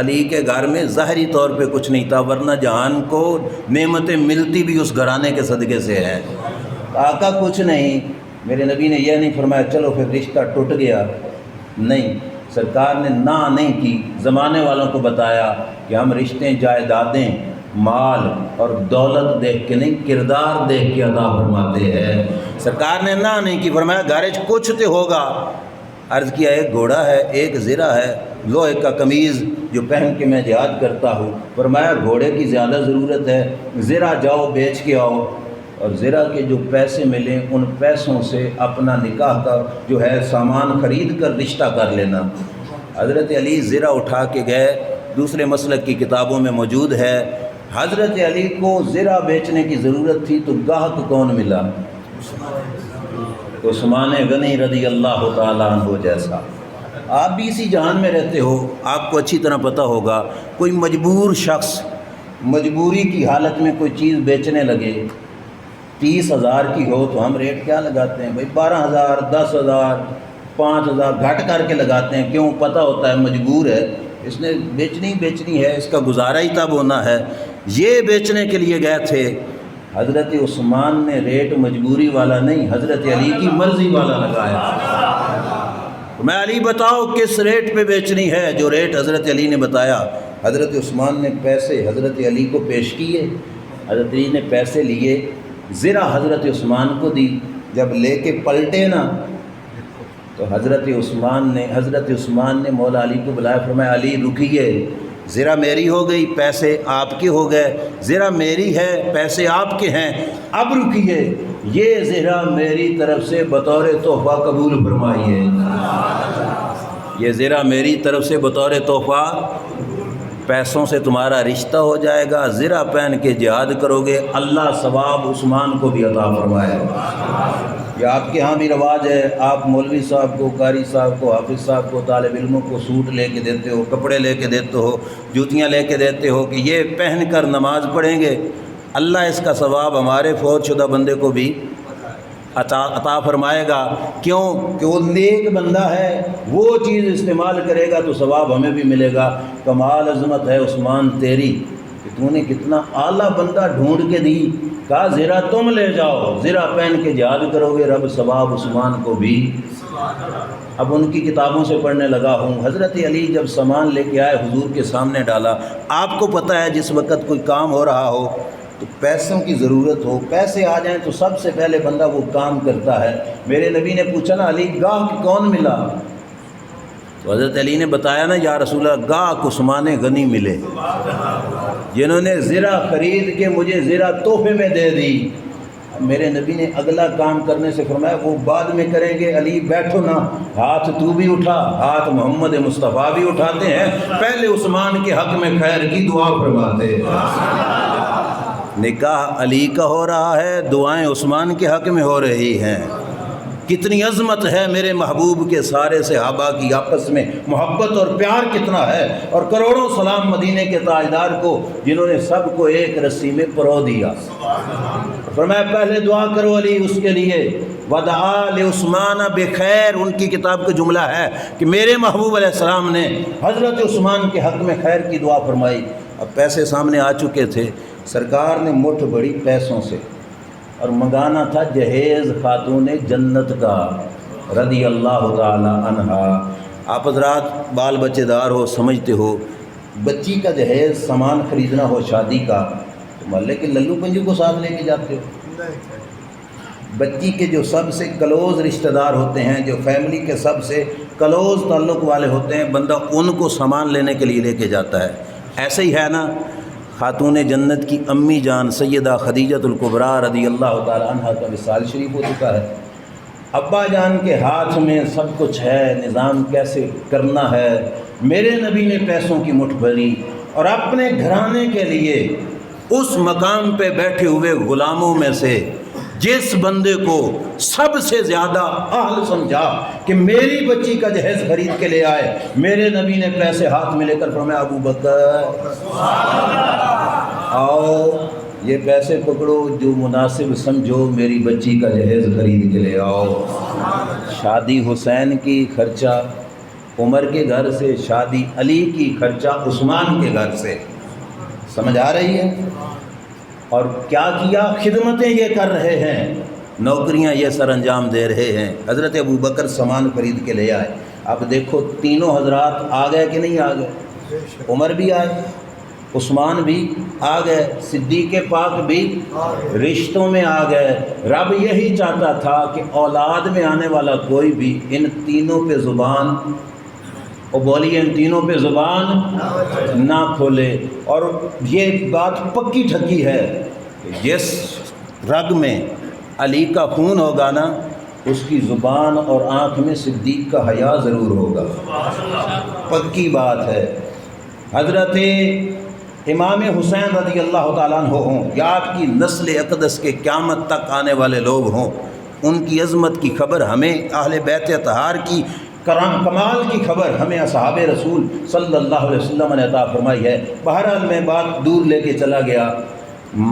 علی کے گھر میں ظاہری طور پہ کچھ نہیں تھا، ورنہ جہان کو نعمتیں ملتی بھی اس گھرانے کے صدقے سے ہے۔ آقا کچھ نہیں۔ میرے نبی نے یہ نہیں فرمایا چلو پھر رشتہ ٹوٹ گیا، نہیں، سرکار نے نہ نہیں کی، زمانے والوں کو بتایا کہ ہم رشتے جائیدادیں مال اور دولت دیکھ کے نہیں، کردار دیکھ کے عطا فرماتے ہیں۔ سرکار نے نہ نہیں کی، فرمایا گارج کچھ تو ہوگا۔ عرض کیا ایک گھوڑا ہے، ایک زرہ ہے، لوہے کا قمیض جو پہن کے میں جہاد کرتا ہوں۔ فرمایا گھوڑے کی زیادہ ضرورت ہے، زرہ جاؤ بیچ کے آؤ، اور زرہ کے جو پیسے ملیں ان پیسوں سے اپنا نکاح کا جو ہے سامان خرید کر رشتہ کر لینا۔ حضرت علی زرہ اٹھا کے گئے، دوسرے مسلک کی کتابوں میں موجود ہے۔ حضرت علی کو زرہ بیچنے کی ضرورت تھی تو گاہک کون ملا؟ عثمان غنی رضی اللہ تعالیٰ عنہ جیسا۔ آپ بھی اسی جہان میں رہتے ہو، آپ کو اچھی طرح پتہ ہوگا، کوئی مجبور شخص مجبوری کی حالت میں کوئی چیز بیچنے لگے، 30,000 کی ہو تو ہم ریٹ کیا لگاتے ہیں بھائی؟ 12,000، 10,000، 5,000 گھٹ کر کے لگاتے ہیں۔ کیوں؟ پتہ ہوتا ہے مجبور ہے، اس نے بیچنی ہے، اس کا گزارا ہی تب ہونا ہے۔ یہ بیچنے کے لیے گئے تھے، حضرت عثمان نے ریٹ مجبوری والا نہیں، حضرت علی کی مرضی والا لگایا۔ میں علی بتاؤ کس ریٹ پہ بیچنی ہے؟ جو ریٹ حضرت علی نے بتایا۔ حضرت عثمان نے پیسے حضرت علی کو پیش کیے، حضرت علی نے پیسے لیے، زرہ حضرت عثمان کو دی۔ جب لے کے پلٹے نا تو حضرت عثمان نے مولا علی کو بلایا، فرمایا علی رکیے، زرہ میری ہو گئی، پیسے آپ کے ہو گئے، زرہ میری ہے، پیسے آپ کے ہیں، اب رکیے، یہ زرہ میری طرف سے بطور تحفہ قبول فرمائیے، یہ زرہ میری طرف سے بطور تحفہ، پیسوں سے تمہارا رشتہ ہو جائے گا، زرہ پہن کے جہاد کرو گے، اللہ ثواب عثمان کو بھی عطا فرمائے۔ یہ آپ کے ہاں بھی رواج ہے، آپ مولوی صاحب کو، قاری صاحب کو، حافظ صاحب کو، طالب علموں کو سوٹ لے کے دیتے ہو، کپڑے لے کے دیتے ہو، جوتیاں لے کے دیتے ہو کہ یہ پہن کر نماز پڑھیں گے، اللہ اس کا ثواب ہمارے فوت شدہ بندے کو بھی عطا فرمائے گا۔ کیوں کہ وہ نیک بندہ ہے، وہ چیز استعمال کرے گا تو ثواب ہمیں بھی ملے گا۔ کمال عظمت ہے عثمان تیری کہ تو نے کتنا اعلیٰ بندہ ڈھونڈ کے دی، کہا زرہ تم لے جاؤ، زرہ پہن کے جہاد کرو گے، رب ثواب عثمان کو بھی۔ اب ان کی کتابوں سے پڑھنے لگا ہوں، حضرت علی جب سامان لے کے آئے حضور کے سامنے ڈالا۔ آپ کو پتہ ہے جس وقت کوئی کام ہو رہا ہو تو پیسوں کی ضرورت ہو، پیسے آ جائیں تو سب سے پہلے بندہ وہ کام کرتا ہے۔ میرے نبی نے پوچھا نا علی گاہک کون ملا؟ تو حضرت علی نے بتایا نا یا رسول اللہ گاہک عثمان غنی ملے، جنہوں نے زرہ خرید کے مجھے زرہ تحفے میں دے دی۔ میرے نبی نے اگلا کام کرنے سے فرمایا وہ بعد میں کریں گے، علی بیٹھو نا، ہاتھ تو بھی اٹھا، ہاتھ محمد مصطفیٰ بھی اٹھاتے ہیں، پہلے عثمان کے حق میں خیر کی دعا فرماتے ہیں۔ نکاح علی کا ہو رہا ہے، دعائیں عثمان کے حق میں ہو رہی ہیں۔ کتنی عظمت ہے میرے محبوب کے سارے صحابہ کی آپس میں محبت اور پیار کتنا ہے، اور کروڑوں سلام مدینے کے تاجدار کو جنہوں نے سب کو ایک رسی میں پرو دیا۔ فرمایا پہلے دعا کرو علی اس کے لیے، ودعا لعثمان بخیر، ان کی کتاب کا جملہ ہے کہ میرے محبوب علیہ السلام نے حضرت عثمان کے حق میں خیر کی دعا فرمائی۔ اب پیسے سامنے آ چکے تھے، سرکار نے مٹھ بڑی پیسوں سے اور منگانا تھا جہیز خاتون جنت کا رضی اللہ تعالی عنہا۔ آپ حضرات بال بچے دار ہو، سمجھتے ہو، بچی کا جہیز سامان خریدنا ہو شادی کا تو محلے کے للو پنجو کو ساتھ لے کے جاتے ہو۔ بچی کے جو سب سے کلوز رشتہ دار ہوتے ہیں، جو فیملی کے سب سے کلوز تعلق والے ہوتے ہیں، بندہ ان کو سامان لینے کے لیے لے کے جاتا ہے۔ ایسے ہی ہے نا، خاتون جنت کی امی جان سیدہ خدیجۃ الکبریٰ رضی اللہ تعالی عنہا کا وصال شریف ہو چکا ہے۔ ابا جان کے ہاتھ میں سب کچھ ہے، نظام کیسے کرنا ہے۔ میرے نبی نے پیسوں کی مٹھ بھری اور اپنے گھرانے کے لیے اس مقام پہ بیٹھے ہوئے غلاموں میں سے جس بندے کو سب سے زیادہ اہل سمجھا کہ میری بچی کا جہیز خرید کے لے آئے، میرے نبی نے پیسے ہاتھ میں لے کر فرمایا ابو بکر آؤ یہ پیسے پکڑو، جو مناسب سمجھو میری بچی کا جہیز خرید کے لے آؤ۔ شادی حسین کی خرچہ عمر کے گھر سے، شادی علی کی خرچہ عثمان کے گھر سے، سمجھ آ رہی ہے؟ اور کیا کیا، خدمتیں یہ کر رہے ہیں، نوکریاں یہ سر انجام دے رہے ہیں۔ حضرت ابو بکر سامان خرید کے لے آئے۔ اب دیکھو تینوں حضرات آ گئے کہ نہیں آ گئے؟ عمر بھی آئے، عثمان بھی آ گئے، صدیق پاک بھی رشتوں میں آ گئے۔ رب یہی چاہتا تھا کہ اولاد میں آنے والا کوئی بھی ان تینوں پہ زبان، اور بولیے ان تینوں پہ زبان نہ کھولے۔ اور یہ بات پکی ٹھکی ہے کہ جس رگ میں علی کا خون ہوگا نا، اس کی زبان اور آنکھ میں صدیق کا حیا ضرور ہوگا، پکی بات ہے۔ حضرت امام حسین رضی اللہ تعالیٰ عنہ ہوں یا آپ کی نسل اقدس کے قیامت تک آنے والے لوگ ہوں، ان کی عظمت کی خبر ہمیں، اہل بیت اطہار کی کمال کی خبر ہمیں اصحاب رسول صلی اللہ علیہ وسلم نے عطا فرمائی ہے۔ بہرحال میں بات دور لے کے چلا گیا۔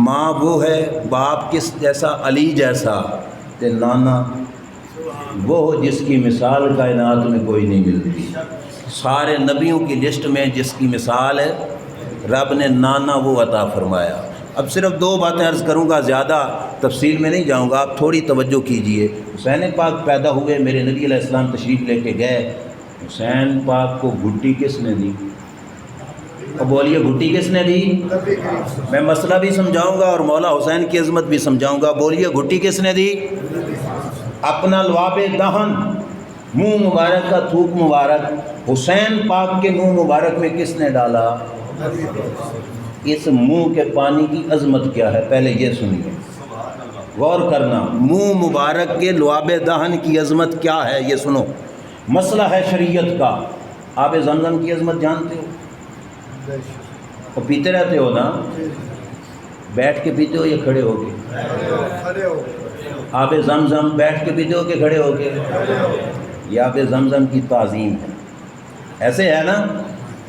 ماں وہ ہے، باپ کس جیسا؟ علی جیسا، تے نانا وہ جس کی مثال کائنات میں کوئی نہیں ملتی۔ سارے نبیوں کی لسٹ میں جس کی مثال ہے، رب نے نانا وہ عطا فرمایا۔ اب صرف دو باتیں عرض کروں گا، زیادہ تفصیل میں نہیں جاؤں گا، آپ تھوڑی توجہ کیجئے۔ حسین پاک پیدا ہوئے، میرے نبی علیہ السلام تشریف لے کے گئے۔ حسین پاک کو گھٹی کس نے دی؟ اور بولیے گھٹی کس نے دی؟ میں مسئلہ بھی سمجھاؤں گا اور مولا حسین کی عظمت بھی سمجھاؤں گا۔ بولیے گھٹی کس نے دی؟ اپنا لعاب دہن، منہ مبارک کا تھوک مبارک حسین پاک کے منہ مبارک میں کس نے ڈالا؟ اس منہ کے پانی کی عظمت کیا ہے پہلے یہ سنیے، غور کرنا۔ منہ مبارک کے لعاب دہن کی عظمت کیا ہے یہ سنو۔ مسئلہ ہے شریعت کا۔ آب زمزم کی عظمت جانتے ہو؟ اور پیتے رہتے ہو نا؟ بیٹھ کے پیتے ہو یا کھڑے ہو کے؟ آب زمزم بیٹھ کے پیتے ہو کہ کھڑے ہو کے؟ یہ آب زمزم کی تعظیم ہے، ایسے ہے نا؟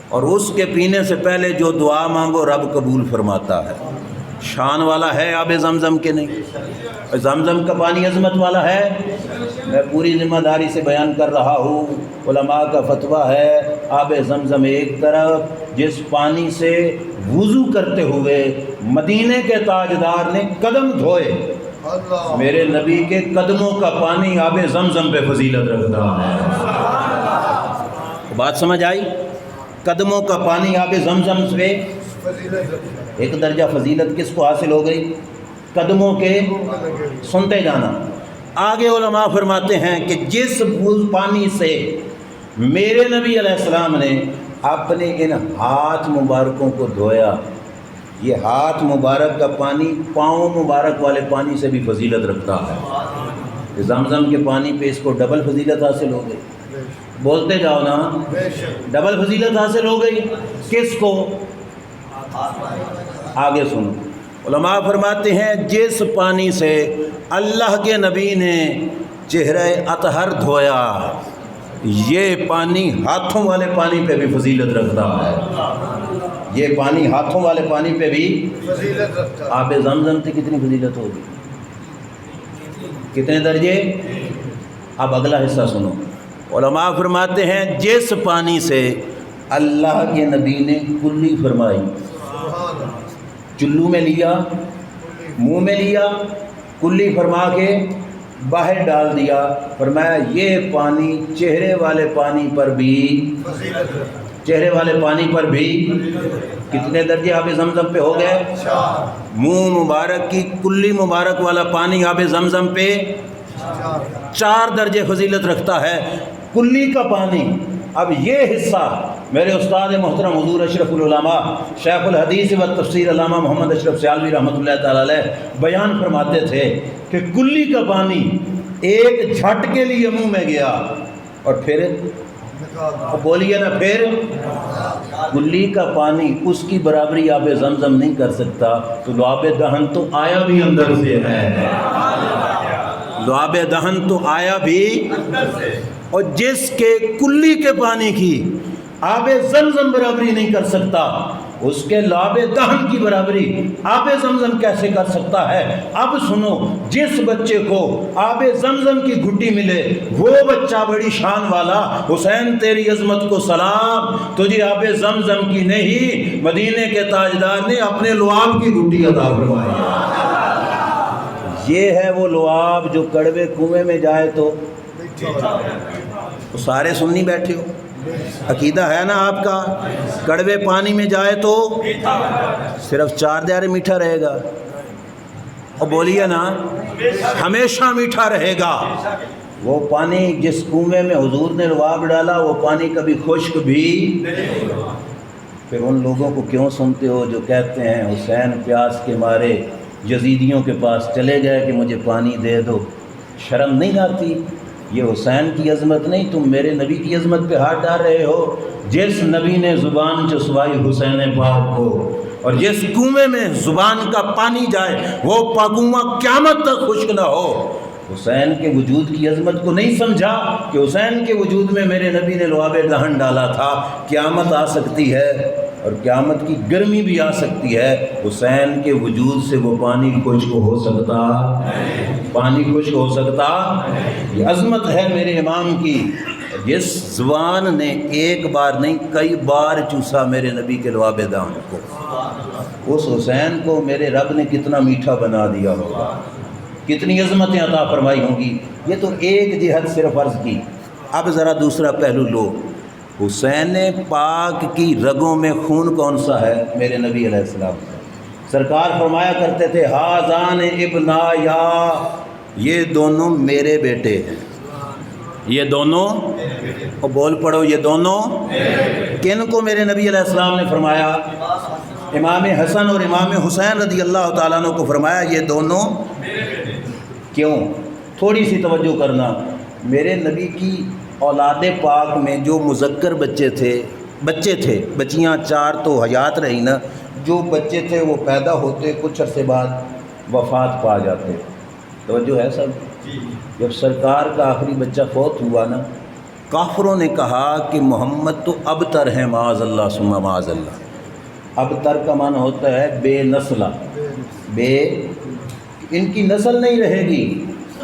اور اس کے پینے سے پہلے جو دعا مانگو رب قبول فرماتا ہے۔ شان والا ہے آب زمزم کے نہیں؟ زمزم کا پانی عظمت والا ہے؟ میں پوری ذمہ داری سے بیان کر رہا ہوں، علماء کا فتویٰ ہے آب زمزم ایک طرف، جس پانی سے وضو کرتے ہوئے مدینے کے تاجدار نے قدم دھوئے، میرے نبی کے قدموں کا پانی آب زمزم پہ فضیلت رکھتا ہے۔ بات سمجھ آئی؟ قدموں کا پانی آب زمزم سے ایک درجہ فضیلت کس کو حاصل ہو گئی؟ قدموں کے، سنتے جانا۔ آگے علماء فرماتے ہیں کہ جس پانی سے میرے نبی علیہ السلام نے اپنے ان ہاتھ مبارکوں کو دھویا، یہ ہاتھ مبارک کا پانی پاؤں مبارک والے پانی سے بھی فضیلت رکھتا ہے۔ زمزم کے پانی پہ اس کو ڈبل فضیلت حاصل ہو گئی۔ بولتے جاؤ نا، ڈبل فضیلت حاصل ہو گئی۔ کس کو؟ آگے سنو، علماء فرماتے ہیں جس پانی سے اللہ کے نبی نے چہرہ اطہر دھویا، یہ پانی ہاتھوں والے پانی پہ بھی فضیلت رکھتا ہے۔ یہ پانی ہاتھوں والے پانی پہ بھی فضیلت رکھتا ہے۔ آب زمزم سے کتنی فضیلت ہوگی؟ کتنے درجے؟ اب اگلا حصہ سنو، علماء فرماتے ہیں جس پانی سے اللہ کے نبی نے کلی فرمائی، چلو میں لیا، منہ میں لیا، کلی فرما کے باہر ڈال دیا، فرمایا یہ پانی چہرے والے پانی پر بھی، چہرے والے پانی پر بھی کتنے درجے آب زمزم پہ ہو گئے؟ منہ مبارک کی کلی مبارک والا پانی آب زمزم پہ 4 درجے فضیلت رکھتا ہے، کلی کا پانی۔ اب یہ حصہ میرے استاد محترم حضور اشرف العلماء شیخ الحدیث و تفسیر علامہ محمد اشرف سیالوی رحمۃ اللہ تعالی علیہ بیان فرماتے تھے کہ کلی کا پانی ایک جھٹ کے لیے منہ میں گیا اور پھر بولیے نا، پھر کلی کا پانی اس کی برابری آب زمزم نہیں کر سکتا، تو لعاب دہن تو آیا بھی اندر سے ہے، لعاب دہن تو آیا بھی، اور جس کے کلی کے پانی کی آب زمزم برابری نہیں کر سکتا، اس کے لعاب دہن کی برابری آب زمزم کیسے کر سکتا ہے؟ اب سنو، جس بچے کو آب زمزم کی گھٹی ملے وہ بچہ بڑی شان والا، حسین تیری عظمت کو سلام، تجھے آب زمزم کی نہیں مدینے کے تاجدار نے اپنے لعاب کی گھٹی عطا فرمائی۔ یہ ہے وہ لعاب جو کڑوے کنویں میں جائے تو سارے سنی بیٹھے ہو، عقیدہ ہے نا آپ کا، کڑوے پانی میں جائے تو صرف 4 دیارے میٹھا رہے گا، اور بولیے نا ہمیشہ میٹھا رہے گا۔ وہ پانی جس کنویں میں حضور نے لعاب ڈالا وہ پانی کبھی خشک بھی۔ پھر ان لوگوں کو کیوں سنتے ہو جو کہتے ہیں حسین پیاس کے مارے یزیدیوں کے پاس چلے گئے کہ مجھے پانی دے دو؟ شرم نہیں آتی؟ یہ حسین کی عظمت نہیں، تم میرے نبی کی عظمت پہ ہاتھ ڈال رہے ہو۔ جس نبی نے زبان چسوائی حسین پاک کو، اور جس کنویں میں زبان کا پانی جائے وہ کنواں قیامت تک خشک نہ ہو، حسین کے وجود کی عظمت کو نہیں سمجھا کہ حسین کے وجود میں میرے نبی نے لعاب دہن ڈالا تھا۔ قیامت آ سکتی ہے اور قیامت کی گرمی بھی آ سکتی ہے، حسین کے وجود سے وہ پانی خشک ہو سکتا، پانی خشک ہو سکتا؟ یہ عظمت ہے میرے امام کی، جس زبان نے ایک بار نہیں کئی بار چوسا میرے نبی کے لعاب دہن کو، اس حسین کو میرے رب نے کتنا میٹھا بنا دیا ہوگا، کتنی عظمتیں عطا فرمائی ہوں گی۔ یہ تو ایک جہت صرف عرض کی، اب ذرا دوسرا پہلو لو۔ حسین پاک کی رگوں میں خون کون سا ہے؟ میرے نبی علیہ السلام سرکار فرمایا کرتے تھے ہاذان ابنایا، یہ دونوں میرے بیٹے ہیں، یہ دونوں، اور بول پڑھو یہ دونوں کن کو میرے نبی علیہ السلام نے فرمایا؟ امام حسن اور امام حسین رضی اللہ تعالیٰ عنہ کو فرمایا یہ دونوں۔ کیوں؟ تھوڑی سی توجہ کرنا، میرے نبی کی اولاد پاک میں جو مذکر بچے تھے، بچیاں 4 تو حیات رہی نا، جو بچے تھے وہ پیدا ہوتے کچھ عرصے بعد وفات پا جاتے۔ توجہ ہے سب؟ جب سرکار کا آخری بچہ فوت ہوا نا، کافروں نے کہا کہ محمد تو ابتر ہیں، معاذ اللہ ثم معاذ اللہ۔ ابتر کا معنی ہوتا ہے بے نسلہ، بے، ان کی نسل نہیں رہے گی،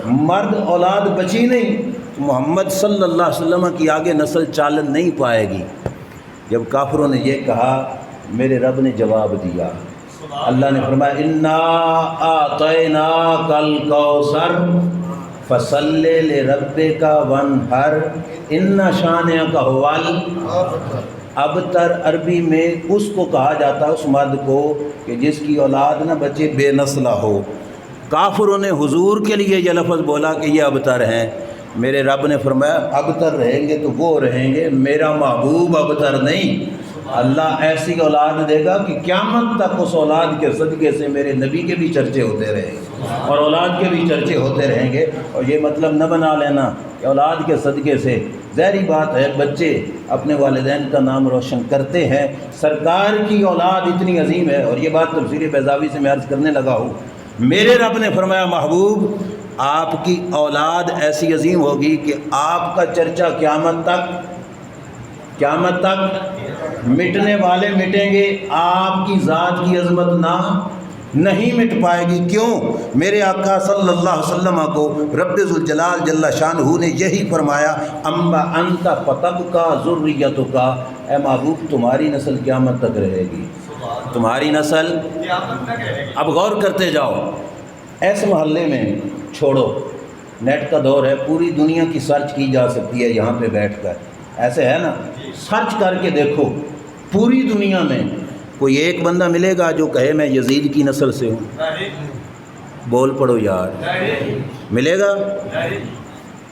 مرد اولاد بچی نہیں، محمد صلی اللہ علیہ وسلم کی آگے نسل چالن نہیں پائے گی۔ جب کافروں نے یہ کہا، میرے رب نے جواب دیا، اللہ نے فرمایا انا اعطیناک الکوثر فصل لربک وانحر ان شانئک هو الابتر۔ ابتر عربی میں اس کو کہا جاتا ہے، اس مرد کو کہ جس کی اولاد نہ بچے، بے نسلہ ہو۔ کافروں نے حضور کے لیے یہ لفظ بولا کہ یہ ابتر ہیں، میرے رب نے فرمایا ابتر رہیں گے تو وہ رہیں گے، میرا محبوب ابتر نہیں۔ اللہ ایسی اولاد دے گا کہ قیامت تک اس اولاد کے صدقے سے میرے نبی کے بھی چرچے ہوتے رہیں گے اور اولاد کے بھی چرچے ہوتے رہیں گے۔ اور یہ مطلب نہ بنا لینا کہ اولاد کے صدقے سے، ظاہری بات ہے بچے اپنے والدین کا نام روشن کرتے ہیں، سرکار کی اولاد اتنی عظیم ہے، اور یہ بات تفسیر بیضاوی سے میں عرض کرنے لگا ہوں، میرے رب نے فرمایا محبوب آپ کی اولاد ایسی عظیم ہوگی کہ آپ کا چرچا قیامت تک مٹنے والے مٹیں گے، آپ کی ذات کی عظمت نہیں مٹ پائے گی۔ کیوں؟ میرے آقا صلی اللہ علیہ وسلم کو رب ذوالجلال جل شانہ نے یہی فرمایا اما انت فتبقى ذریتک، اے محبوب تمہاری نسل قیامت تک رہے گی، تمہاری نسل اب غور کرتے جاؤ، ایسے محلے میں چھوڑو، نیٹ کا دور ہے، پوری دنیا کی سرچ کی جا سکتی ہے یہاں پہ بیٹھ کر، ایسے ہے نا، سرچ کر کے دیکھو پوری دنیا میں کوئی ایک بندہ ملے گا جو کہے میں یزید کی نسل سے ہوں؟ بول پڑو یار، ملے گا؟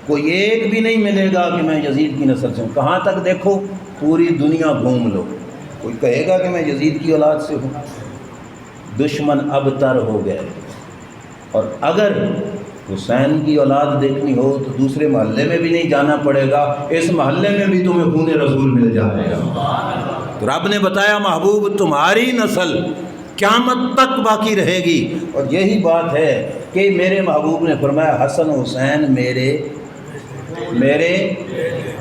کوئی ایک بھی نہیں ملے گا کہ میں یزید کی نسل سے ہوں۔ کہاں تک دیکھو، پوری دنیا گھوم لو، کوئی کہے گا کہ میں یزید کی اولاد سے ہوں؟ دشمن ابتر ہو گئے، اور اگر حسین کی اولاد دیکھنی ہو تو دوسرے محلے میں بھی نہیں جانا پڑے گا، اس محلے میں بھی تمہیں خون رسول مل جائے گا۔ تو رب نے بتایا محبوب تمہاری نسل قیامت تک باقی رہے گی، اور یہی بات ہے کہ میرے محبوب نے فرمایا حسن حسین میرے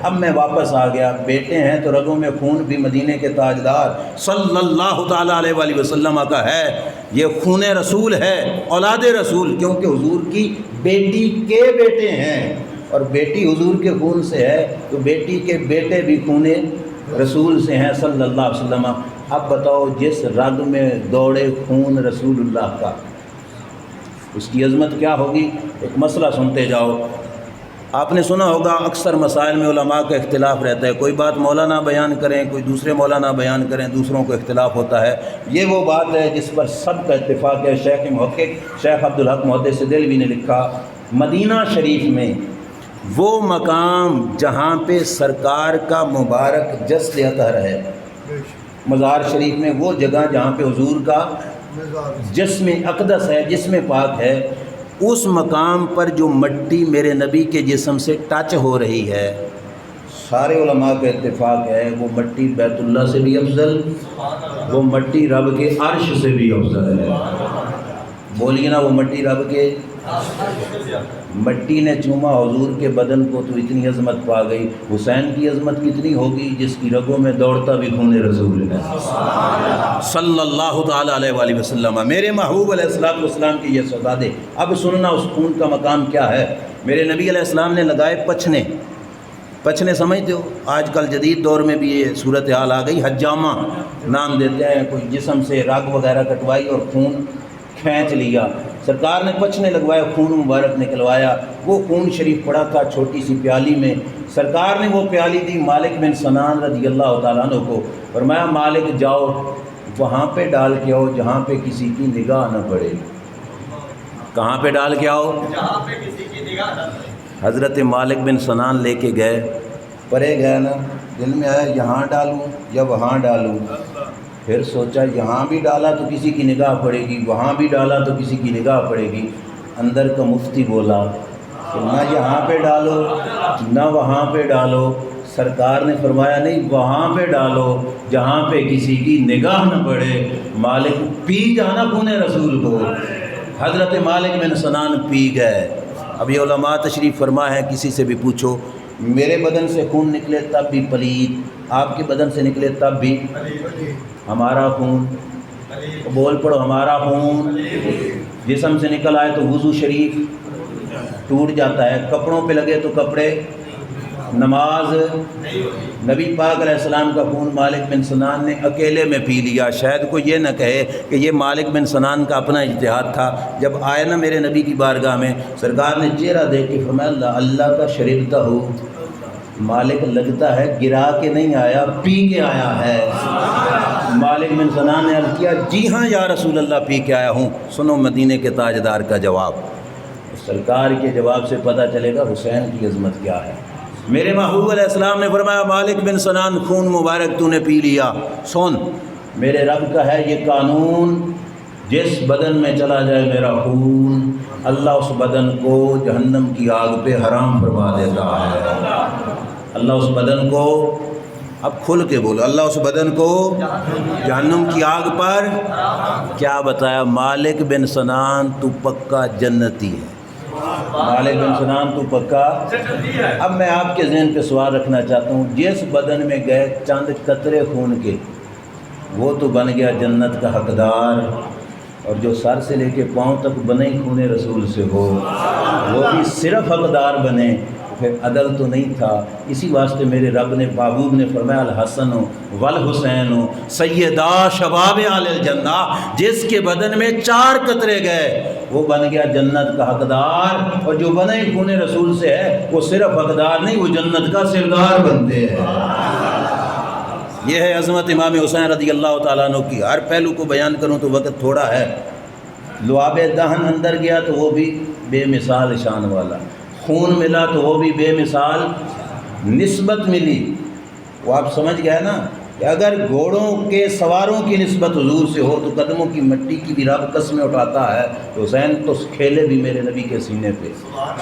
اب میں واپس آ گیا، بیٹے ہیں تو رگوں میں خون بھی مدینے کے تاجدار صلی اللہ تعالیٰ علیہ وآلہ وسلم کا ہے، یہ خون رسول ہے، اولاد رسول، کیونکہ حضور کی بیٹی کے بیٹے ہیں، اور بیٹی حضور کے خون سے ہے تو بیٹی کے بیٹے بھی خون رسول سے ہیں صلی اللہ علیہ وسلم۔ اب بتاؤ جس رگ میں دوڑے خون رسول اللہ کا، اس کی عظمت کیا ہوگی؟ ایک مسئلہ سنتے جاؤ۔ آپ نے سنا ہوگا اکثر مسائل میں علماء کا اختلاف رہتا ہے، کوئی بات مولانا بیان کریں، کوئی دوسرے مولانا بیان کریں، دوسروں کو اختلاف ہوتا ہے۔ یہ وہ بات ہے جس پر سب کا اتفاق ہے۔ شیخ محقق شیخ عبدالحق محدث دہلوی نے لکھا، مدینہ شریف میں وہ مقام جہاں پہ سرکار کا مبارک جسد اطہر ہے، مزار شریف میں وہ جگہ جہاں پہ حضور کا جسم اقدس ہے، جسم پاک ہے، اس مقام پر جو مٹی میرے نبی کے جسم سے ٹچ ہو رہی ہے، سارے علماء کا اتفاق ہے وہ مٹی بیت اللہ سے بھی افضل، وہ مٹی رب کے عرش سے بھی افضل ہے۔ بولیے نا، وہ مٹی رب کے، مٹی نے چوما حضور کے بدن کو تو اتنی عظمت پا گئی، حسین کی عظمت کتنی ہوگی جس کی رگوں میں دوڑتا بھی خون رسول ہے صلی اللہ تعالیٰ علیہ وآلہ وسلم۔ میرے محبوب علیہ السلام کی یہ سزادے۔ اب سننا اس خون کا مقام کیا ہے۔ میرے نبی علیہ السلام نے لگائے پچھنے سمجھتے ہو؟ آج کل جدید دور میں بھی یہ صورتحال آ گئی، حجامہ نام دیتے ہیں، کوئی جسم سے رگ وغیرہ کٹوائی اور خون کھینچ لیا۔ سرکار نے پچھنے لگوایا، خون مبارک نکلوایا، وہ خون شریف پڑا تھا چھوٹی سی پیالی میں، سرکار نے وہ پیالی دی مالک بن سنان رضی اللہ تعالیٰ عنہ کو، فرمایا مالک جاؤ وہاں پہ ڈال کے آؤ جہاں پہ کسی کی نگاہ نہ پڑے۔ کہاں پہ ڈال کے آؤ؟ جہاں پہ کسی کی نگاہ نہ پڑے۔ حضرت مالک بن سنان لے کے گئے، پرے گئے نا، دل میں آیا یہاں ڈالوں یا وہاں ڈالوں، پھر سوچا یہاں بھی ڈالا تو کسی کی نگاہ پڑے گی، وہاں بھی ڈالا تو کسی کی نگاہ پڑے گی۔ اندر کا مفتی بولا کہ نہ یہاں پہ ڈالو نہ وہاں پہ ڈالو۔ سرکار نے فرمایا نہیں، وہاں پہ ڈالو جہاں پہ کسی کی نگاہ نہ پڑے۔ مالک پی جانا خون رسول کو، حضرت مالک بن سنان پی گئے۔ اب یہ علماء تشریف فرما ہے، کسی سے بھی پوچھو، میرے بدن سے خون نکلے تب بھی پلید، آپ کے بدن سے نکلے تب بھی ہمارا خون، بول پڑو ہمارا خون، جسم سے نکل آئے تو وضو شریف ٹوٹ جاتا ہے، کپڑوں پہ لگے تو کپڑے، نماز، نبی پاک علیہ السلام کا خون مالک بن سنان نے اکیلے میں پی لیا۔ شاید کوئی یہ نہ کہے کہ یہ مالک بن سنان کا اپنا اجتہاد تھا۔ جب آئے نا میرے نبی کی بارگاہ میں، سرکار نے چہرہ دیکھ کے فرمایا اللہ کا شریفتا ہو، مالک لگتا ہے گرا کے نہیں آیا، پی کے آیا ہے۔ مالک بن سنان نے عرض کیا جی ہاں یا رسول اللہ، پی کے آیا ہوں۔ سنو مدینے کے تاجدار کا جواب، سرکار کے جواب سے پتہ چلے گا حسین کی عظمت کیا ہے۔ میرے محبوب علیہ السلام نے فرمایا مالک بن سنان خون مبارک تو نے پی لیا، سن میرے رب کا ہے یہ قانون، جس بدن میں چلا جائے میرا خون، اللہ اس بدن کو جہنم کی آگ پہ حرام فرما دیتا ہے۔ اللہ اس بدن کو، اب کھل کے بولو، اللہ اس بدن کو جہنم کی آگ پر کیا بتایا؟ مالک بن سنان تو پکا جنتی ہے، مالک بن سنان تو پکا۔ اب میں آپ کے ذہن پہ سوال رکھنا چاہتا ہوں، جس بدن میں گئے چند قطرے خون کے، وہ تو بن گیا جنت کا حقدار، اور جو سر سے لے کے پاؤں تک بنے خون رسول سے ہو، وہ بھی صرف حقدار بنے۔ پھر عدل تو نہیں تھا، اسی واسطے میرے رب نے محبوب نے فرمایا الحسن والحسین سیدا شباب اہل الجنہ، جس کے بدن میں 4 قطرے گئے وہ بن گیا جنت کا حقدار، اور جو بنے خون رسول سے ہے وہ صرف حقدار نہیں، وہ جنت کا سردار بنتے ہیں۔ یہ ہے عظمت امام حسین رضی اللہ تعالیٰ عنہ کی۔ ہر پہلو کو بیان کروں تو وقت تھوڑا ہے۔ لعاب دہن اندر گیا تو وہ بھی بے مثال شان والا، خون ملا تو وہ بھی بے مثال نسبت ملی۔ وہ آپ سمجھ گئے نا کہ اگر گھوڑوں کے سواروں کی نسبت حضور سے ہو تو قدموں کی مٹی کی بھی رب قسمیں اٹھاتا ہے۔ تو حسین تو کھیلے بھی میرے نبی کے سینے پہ،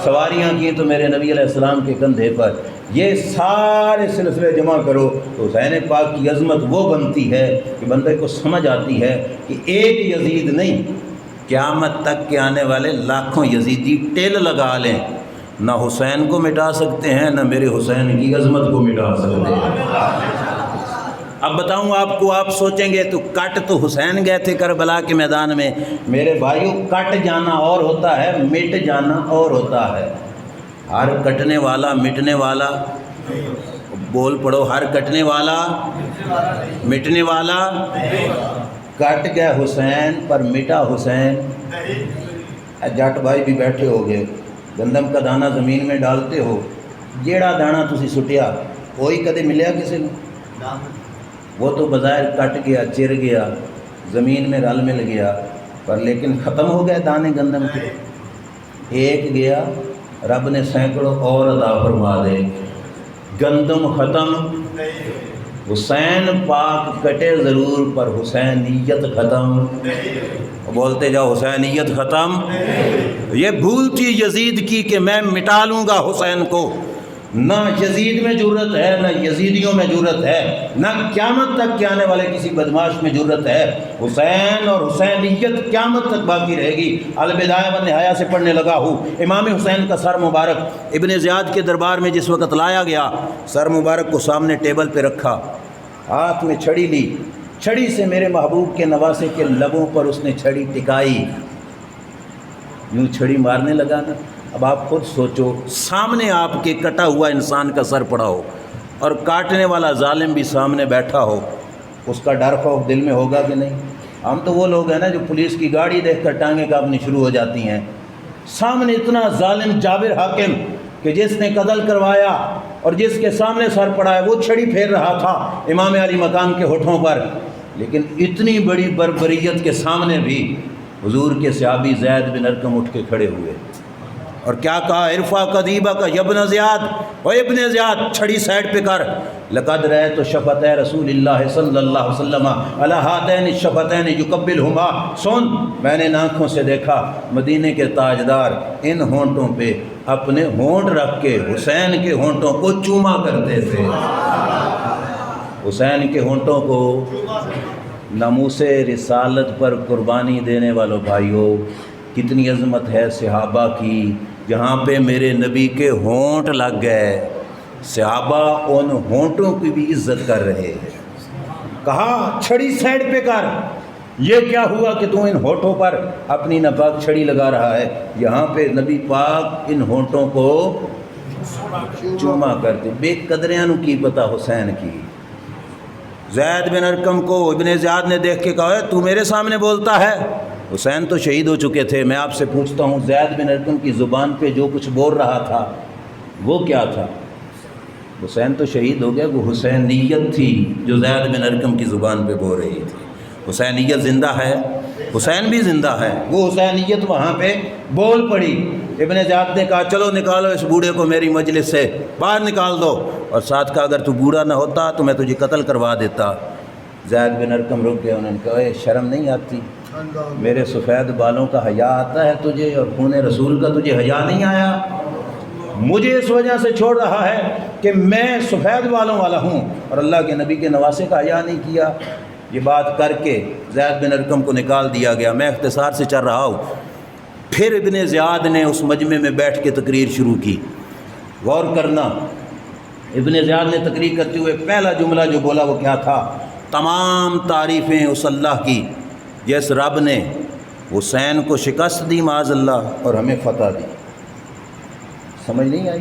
سواریاں کی تو میرے نبی علیہ السلام کے کندھے پر۔ یہ سارے سلسلے جمع کرو تو حسین پاک کی عظمت وہ بنتی ہے کہ بندے کو سمجھ آتی ہے کہ ایک یزید نہیں، قیامت تک کے آنے والے لاکھوں یزیدی ٹیل لگا لیں، نہ حسین کو مٹا سکتے ہیں، نہ میرے حسین کی عظمت کو مٹا سکتے ہیں۔ اب بتاؤں آپ کو، آپ سوچیں گے تو کٹ تو حسین گئے تھے کربلا کے میدان میں۔ میرے بھائیوں، کٹ جانا اور ہوتا ہے، مٹ جانا اور ہوتا ہے۔ ہر کٹنے والا مٹنے والا، بول پڑو، ہر کٹنے والا مٹنے والا۔ کٹ گئے حسین پر مٹا حسین۔ جٹ بھائی بھی بیٹھے ہو گئے، گندم کا دانہ زمین میں ڈالتے ہو، جیڑا دانہ تسی سٹیا وہی کدے ملیا کسی نے؟ وہ تو بظاہر کٹ گیا، چر گیا، زمین میں رل مل گیا، پر لیکن ختم ہو گئے دانے گندم کے۔ ایک گیا، رب نے سینکڑوں اور عطا فرما دے۔ گندم ختم، حسین پاک کٹے ضرور پر حسینیت ختم۔ بولتے جاؤ حسینیت ختم۔ یہ بھول تھی یزید کی کہ میں مٹا لوں گا حسین کو، نہ یزید میں جرت ہے، نہ یزیدیوں میں جرت ہے، نہ قیامت تک کے آنے والے کسی بدماش میں جرت ہے۔ حسین اور حسینیت قیامت تک باقی رہے گی۔ البدایہ والنہایہ سے پڑھنے لگا ہوں۔ امام حسین کا سر مبارک ابن زیاد کے دربار میں جس وقت لایا گیا، سر مبارک کو سامنے ٹیبل پہ رکھا، ہاتھ میں چھڑی لی، چھڑی سے میرے محبوب کے نواسے کے لبوں پر اس نے چھڑی ٹکائی، یوں چھڑی مارنے لگا نا۔ اب آپ خود سوچو، سامنے آپ کے کٹا ہوا انسان کا سر پڑا ہو اور کاٹنے والا ظالم بھی سامنے بیٹھا ہو، اس کا ڈر خوف دل میں ہوگا کہ نہیں؟ ہم تو وہ لوگ ہیں نا جو پولیس کی گاڑی دیکھ کر ٹانگیں کانپنی شروع ہو جاتی ہیں۔ سامنے اتنا ظالم جابر حاکم کہ جس نے قتل کروایا اور جس کے سامنے سر پڑا ہے وہ چھڑی پھیر رہا تھا امام علی مقام کے ہونٹوں پر، لیکن اتنی بڑی بربریت کے سامنے بھی حضور کے صحابی زید بن ارقم اٹھ کے کھڑے ہوئے اور کیا کہا؟ ارفع قدیبہ کا ابن زیاد، او ابن زیاد چھڑی سائڈ پہ کر۔ لقد رأیت شفتہ رسول اللہ صلی اللہ علیہ وسلم علی ہاتین الشفتین یقبلہما، سن، میں نے آنکھوں سے دیکھا مدینے کے تاجدار ان ہونٹوں پہ اپنے ہونٹ رکھ کے حسین کے ہونٹوں کو چوما کرتے تھے۔ حسین کے ہونٹوں کو۔ ناموس رسالت پر قربانی دینے والوں بھائیوں، کتنی عظمت ہے صحابہ کی، جہاں پہ میرے نبی کے ہونٹ لگ گئے، صحابہ ان ہونٹوں کی بھی عزت کر رہے ہیں۔ کہا چھڑی سائڈ پہ کر، یہ کیا ہوا کہ تو ان ہونٹوں پر اپنی ناپاک چھڑی لگا رہا ہے؟ یہاں پہ نبی پاک ان ہونٹوں کو چوما کرتے۔ بے قدریاں نو کی پتہ حسین کی۔ زید بن ارقم کو ابن زیاد نے دیکھ کے کہا تو میرے سامنے بولتا ہے؟ حسین تو شہید ہو چکے تھے۔ میں آپ سے پوچھتا ہوں، زید بن ارقم کی زبان پہ جو کچھ بول رہا تھا وہ کیا تھا؟ حسین تو شہید ہو گیا، وہ حسینیت تھی جو زید بن ارقم کی زبان پہ بول رہی تھی۔ حسینیت زندہ ہے، حسین بھی زندہ ہے، وہ حسینیت وہاں پہ بول پڑی۔ ابن زیاد نے کہا چلو نکالو اس بوڑھے کو میری مجلس سے، باہر نکال دو، اور ساتھ کہا اگر تو بوڑھا نہ ہوتا تو میں تجھے قتل کروا دیتا۔ زید بن ارقم رک گیا، انہوں نے کہا اے شرم نہیں آتی؟ میرے سفید بالوں کا حیا آتا ہے تجھے، اور خون رسول کا تجھے حیا نہیں آیا؟ مجھے اس وجہ سے چھوڑ رہا ہے کہ میں سفید بالوں والا ہوں اور اللہ کے نبی کے نواسے کا حیا نہیں کیا۔ یہ بات کر کے زید بن ارقم کو نکال دیا گیا۔ میں اختصار سے چل رہا ہوں۔ پھر ابن زیاد نے اس مجمع میں بیٹھ کے تقریر شروع کی۔ غور کرنا، ابن زیاد نے تقریر کرتے ہوئے پہلا جملہ جو بولا وہ کیا تھا؟ تمام تعریفیں اس اللہ کی جس رب نے حسین کو شکست دی معاذ اللہ اور ہمیں فتح دی۔ سمجھ نہیں آئی؟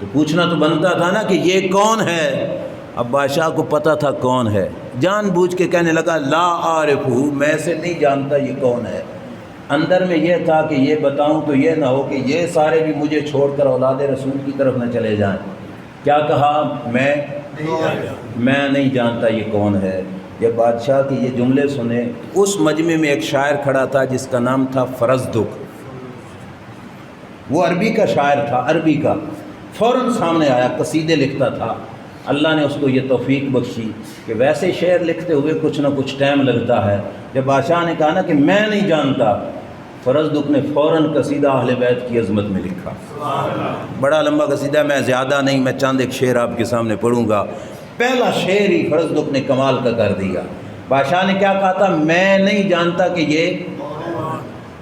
تو پوچھنا تو بنتا تھا نا کہ یہ کون ہے. اب بادشاہ کو پتہ تھا کون ہے، جان بوجھ کے کہنے لگا لا عارفہ، میں سے نہیں جانتا یہ کون ہے. اندر میں یہ تھا کہ یہ بتاؤں تو یہ نہ ہو کہ یہ سارے بھی مجھے چھوڑ کر اولاد رسول کی طرف نہ چلے جائیں. کیا کہا؟ میں نہیں جانتا یہ کون ہے. جب بادشاہ کے یہ جملے سنے، اس مجمع میں ایک شاعر کھڑا تھا جس کا نام تھا فرزدق. وہ عربی کا شاعر تھا، عربی کا. فوراً سامنے آیا، قصیدے لکھتا تھا. اللہ نے اس کو یہ توفیق بخشی کہ ویسے شعر لکھتے ہوئے کچھ نہ کچھ ٹائم لگتا ہے. جب بادشاہ نے کہا نا کہ میں نہیں جانتا، فرزدق نے فوراً قصیدہ اہل بیت کی عظمت میں لکھا. بڑا لمبا قصیدہ، میں زیادہ نہیں، میں چند ایک شعر آپ کے سامنے پڑھوں گا. پہلا شعر ہی فرزدق نے کمال کا کر دیا. بادشاہ نے کیا کہا تھا؟ میں نہیں جانتا کہ یہ،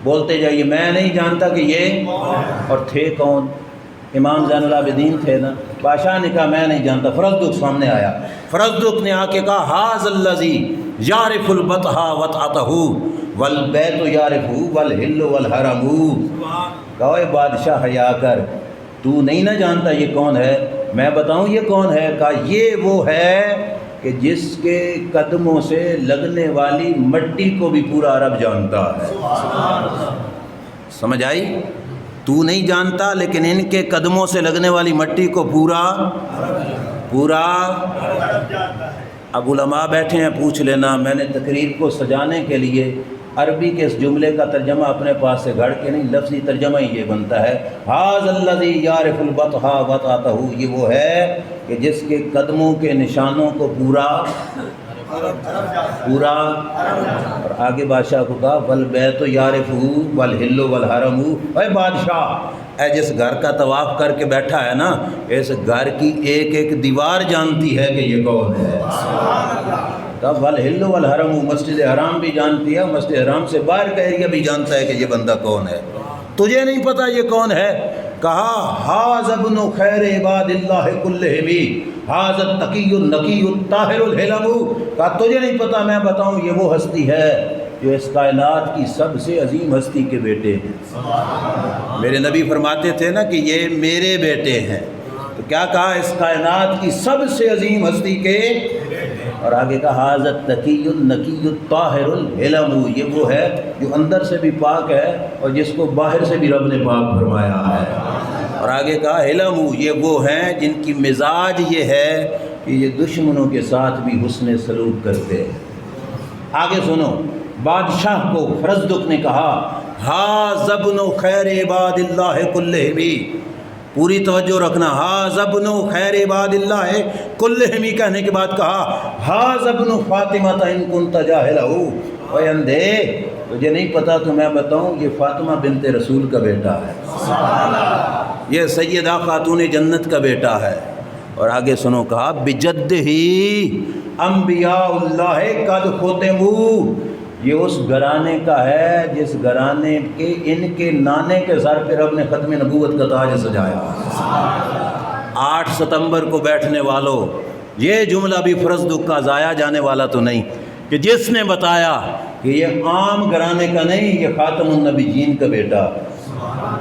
بولتے جائیے، میں نہیں جانتا کہ یہ، اور تھے کون؟ امام زین العابدین تھے نا. بادشاہ نے کہا میں نہیں جانتا. فرزدق سامنے آیا. فرزدق نے آ کے کہا ھذا الذی یعرف البطحا وطأتہ والبیت یعرفہ والحل والحرم. کہا اے بادشاہ حیا کر، تو نہیں نہ جانتا یہ کون ہے؟ میں بتاؤں یہ کون ہے؟ کہا یہ وہ ہے کہ جس کے قدموں سے لگنے والی مٹی کو بھی پورا عرب جانتا ہے. سمجھ آئی؟ تو نہیں جانتا لیکن ان کے قدموں سے لگنے والی مٹی کو پورا. اب علماء بیٹھے ہیں، پوچھ لینا. میں نے تقریر کو سجانے کے لیے عربی کے اس جملے کا ترجمہ اپنے پاس سے گھڑ کے نہیں، لفظی ترجمہ ہی یہ بنتا ہے ھذا الذی یعرف البطحا وطأتہ. یہ وہ ہے کہ جس کے قدموں کے نشانوں کو پورا. اور آگے بادشاہ کو کہا والبیت یعرفہ والحل والحرم. اے بادشاہ، اے جس گھر کا طواف کر کے بیٹھا ہے نا، اس گھر کی ایک ایک دیوار جانتی ہے کہ یہ کون ہے. تب والحل والحرم، مسجد حرام بھی جانتی ہے، مسجد حرام سے باہر کا ایریا بھی جانتا ہے کہ یہ بندہ کون ہے. تجھے نہیں پتا یہ کون ہے؟ کہا ھذا ابن خیر عباد اللہ کلہم ھذا التقی النقی الطاہر الحلم. کہا تجھے نہیں پتا، میں بتاؤں یہ وہ ہستی ہے جو اس کائنات کی سب سے عظیم ہستی کے بیٹے ہیں. میرے نبی فرماتے تھے نا کہ یہ میرے بیٹے ہیں. تو کیا کہا؟ اس کائنات کی سب سے عظیم ہستی کے. اور آگے کہا ھذا التقی النقی الطاہر الحلم. یہ وہ ہے جو اندر سے بھی پاک ہے اور جس کو باہر سے بھی رب نے پاک فرمایا ہے. اور آگے کہا حلم، یہ وہ ہیں جن کی مزاج یہ ہے کہ یہ دشمنوں کے ساتھ بھی حسن سلوک کرتے ہیں. آگے سنو، بادشاہ کو فرزدق نے کہا ھذا ابن خیر عباد اللہ کلہم. پوری توجہ رکھنا. ھذا ابن خیر عباد اللہ کلہم کہنے کے بعد کہا ھذا ابن فاطمہ ان کنت جاہلہ. اے اندھے، تجھے نہیں پتا تو میں بتاؤں، یہ فاطمہ بنت رسول کا بیٹا ہے. یہ سیدہ خاتون جنت کا بیٹا ہے. اور آگے سنو، کہا بجدہ انبیاء اللہ قد ختموا. یہ اس گھرانے کا ہے جس گھرانے کے ان کے نانے کے سر پہ رب نے ختم نبوت کا تاج سجایا. 8 ستمبر کو بیٹھنے والوں، یہ جملہ بھی فرزدق کا ضائع جانے والا تو نہیں کہ جس نے بتایا کہ یہ عام گھرانے کا نہیں، یہ خاتم النبیین کا بیٹا،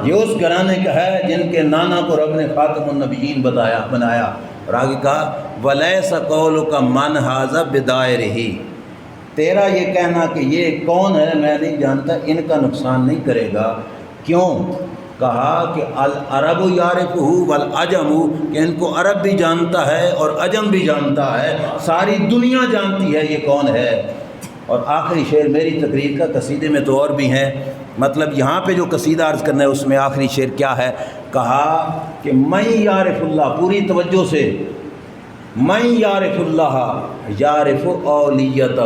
یہ اس گھرانے کا ہے جن کے نانا کو رب نے خاتم النبیین بنایا. اور آگے کہا وَلَيْسَ قَوْلُكَ مَنْ هَذَا بِدَائِرِهِ. تیرا یہ کہنا کہ یہ کون ہے میں نہیں جانتا ان کا نقصان نہیں کرے گا. کیوں؟ کہا کہ العرب یعرفہ والعجم، کہ ان کو عرب بھی جانتا ہے اور عجم بھی جانتا ہے، ساری دنیا جانتی ہے یہ کون ہے. اور آخری شعر میری تقریر کا، قصیدے میں تو اور بھی ہیں، مطلب یہاں پہ جو قصیدہ عرض کرنا ہے اس میں آخری شعر کیا ہے؟ کہا کہ من یعرف اللہ، پوری توجہ سے، من یعرف اللہ یعرف اولیتہ.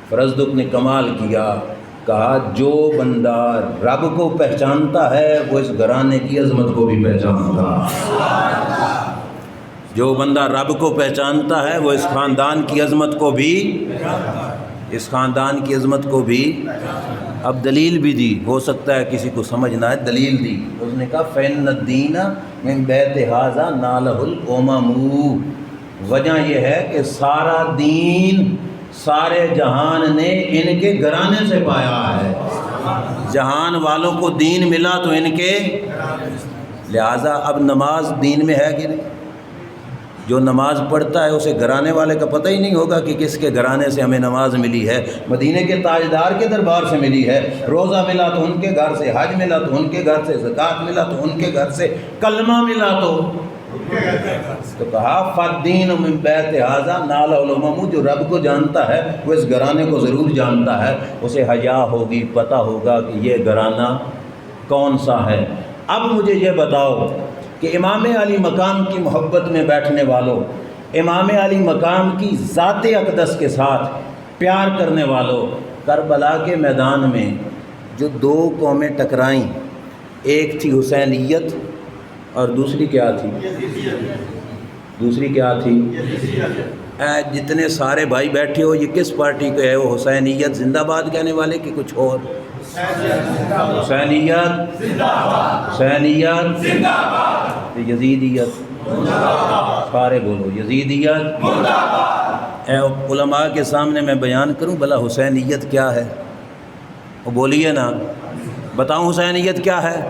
فرزدق نے کمال کیا. کہا جو بندہ رب کو پہچانتا ہے وہ اس گھرانے کی عظمت کو بھی پہچانتا ہے. جو بندہ رب کو پہچانتا ہے وہ اس خاندان کی عظمت کو بھی، اس خاندان کی عظمت کو بھی. اب دلیل بھی دی، ہو سکتا ہے کسی کو سمجھنا ہے، دلیل دی. اس نے کہا فَإِنَّ الدِّينَ مِن بَيْتِ هَذَا نَالَهُ الْأُمَمُ. وجہ یہ ہے کہ سارا دین سارے جہان نے ان کے گھرانے سے پایا ہے. جہان والوں کو دین ملا تو ان کے. لہٰذا اب نماز دین میں ہے کہ نہیں؟ جو نماز پڑھتا ہے اسے گھرانے والے کا پتہ ہی نہیں ہوگا کہ کس کے گھرانے سے ہمیں نماز ملی ہے۔ مدینے کے تاجدار کے دربار سے ملی ہے، روزہ ملا تو ان کے گھر سے، حج ملا تو ان کے گھر سے، زکوٰۃ ملا تو ان کے گھر سے، کلمہ ملا تو کہا فالدین من بیت ھذا نال الامم، جو رب کو جانتا ہے وہ اس گھرانے کو ضرور جانتا ہے، اسے حیا ہوگی، پتہ ہوگا کہ یہ گھرانہ کون سا ہے۔ اب مجھے یہ بتاؤ کہ امام علی مقام کی محبت میں بیٹھنے والوں، امام علی مقام کی ذات اقدس کے ساتھ پیار کرنے والوں، کربلا کے میدان میں جو دو قومیں ٹکرائیں، ایک تھی حسینیت اور دوسری کیا تھی؟ دوسری کیا تھی؟ جتنے سارے بھائی بیٹھے ہو، یہ کس پارٹی کے ہے؟ وہ حسینیت زندہ باد کہنے والے کہ کچھ اور؟ حسینیت حسینیت یزیدیت، سارے بولو یزیدیت۔ اے علماء کے سامنے میں بیان کروں بھلا حسینیت کیا ہے؟ وہ بولیے نا، بتاؤں حسینیت کیا ہے؟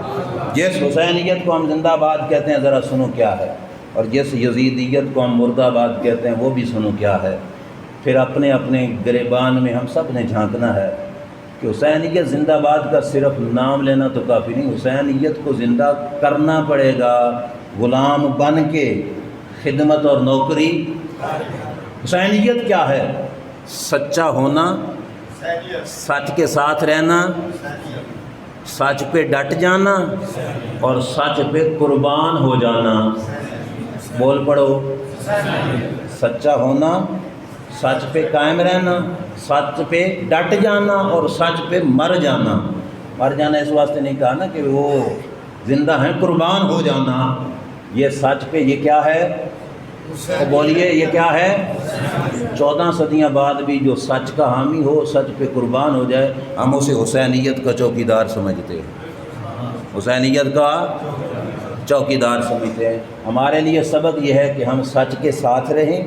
جس حسینیت کو ہم زندہ باد کہتے ہیں ذرا سنو کیا ہے، اور جس یزیدیت کو ہم مرد آباد کہتے ہیں وہ بھی سنو کیا ہے۔ پھر اپنے اپنے گریبان میں ہم سب نے جھانکنا ہے کہ حسینیت زندہ باد کا صرف نام لینا تو کافی نہیں، حسینیت کو زندہ کرنا پڑے گا، غلام بن کے خدمت اور نوکری۔ حسینیت کیا ہے؟ سچا ہونا، سچ کے ساتھ رہنا، سچ پہ ڈٹ جانا اور سچ پہ قربان ہو جانا۔ بول پڑو، سچا ہونا، سچ پہ قائم رہنا، سچ پہ ڈٹ جانا اور سچ پہ مر جانا۔ مر جانا اس واسطے نہیں کہا نا کہ وہ زندہ ہیں، قربان ہو جانا۔ یہ سچ پہ یہ کیا ہے؟ تو بولیے یہ کیا ہے؟ 14 صدیاں بعد بھی جو سچ کا حامی ہو، سچ پہ قربان ہو جائے، ہم اسے حسینیت کا چوکیدار سمجھتے ہیں، حسینیت کا چوکیدار سمجھتے ہیں۔ ہمارے لیے سبق یہ ہے کہ ہم سچ کے ساتھ رہیں،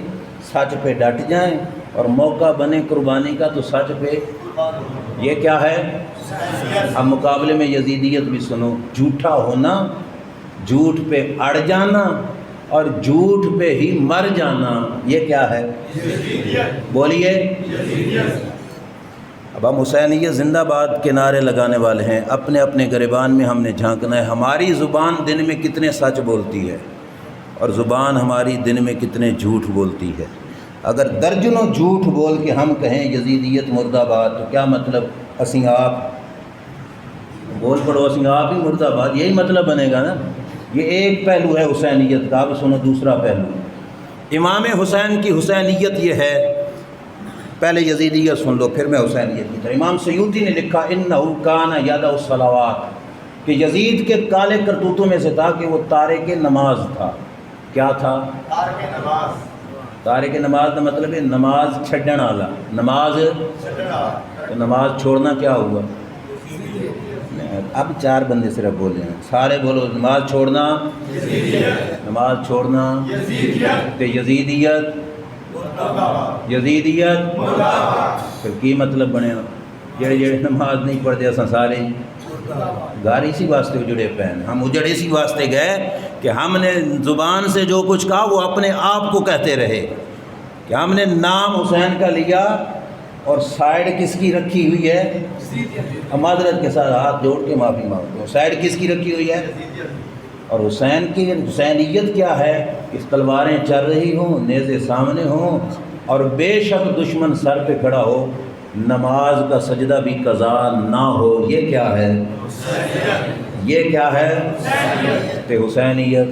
سچ پہ ڈٹ جائیں، اور موقع بنے قربانی کا تو سچ پہ۔ یہ کیا ہے؟ اب مقابلے میں یزیدیت بھی سنو، جھوٹا ہونا، جھوٹ پہ اڑ جانا اور جھوٹ پہ ہی مر جانا۔ یہ کیا ہے؟ بولیے۔ اب ہم حسینیت زندہ باد کے نعرے لگانے والے ہیں، اپنے اپنے گریبان میں ہم نے جھانکنا ہے، ہماری زبان دن میں کتنے سچ بولتی ہے اور زبان ہماری دن میں کتنے جھوٹ بولتی ہے۔ اگر درجنوں جھوٹ بول کے ہم کہیں یزیدیت مرد آباد، تو کیا مطلب؟ اسیں آپ بول پڑو، اسیں آپ ہی مرد آباد، یہی مطلب بنے گا نا۔ یہ ایک پہلو ہے حسینیت کا۔ اب سنو دوسرا پہلو، امام حسین کی حسینیت یہ ہے۔ پہلے یزیدیت سن لو پھر میں حسینیت کی طرح۔ امام سیوطی نے لکھا انہو کان یدع الصلوات، کہ یزید کے کالے کرتوتوں میں سے تھا کہ وہ تارک نماز تھا۔ کیا تھا؟ تارک نماز کا مطلب ہے نماز چھڈن والا، نماز تو نماز چھوڑنا کیا ہوا؟ اب 4 بندے صرف بولے ہیں، سارے بولو نماز چھوڑنا، نماز چھوڑنا تے یزیدیت، یزیدیت پھر کی مطلب بنے؟ جڑے جڑے نماز نہیں پڑھتے اساں سارے گھر اسی واسطے اجڑے پے ہیں، ہم اجڑ اسی واسطے گئے کہ ہم نے زبان سے جو کچھ کہا وہ اپنے آپ کو کہتے رہے، کہ ہم نے نام حسین کا لیا اور سائڈ کس کی رکھی ہوئی ہے؟ معذرت کے ساتھ ہاتھ جوڑ کے معافی مانگتے ہوں، سائڈ کس کی رکھی ہوئی ہے؟ اور حسین کی حسینیت کیا ہے؟ کہ تلواریں چل رہی ہوں، نیزے سامنے ہوں، اور بے شک دشمن سر پہ کھڑا ہو، نماز کا سجدہ بھی قضا نہ ہو۔ یہ کیا ہے؟ یہ کیا ہے؟ کہ حسینیت۔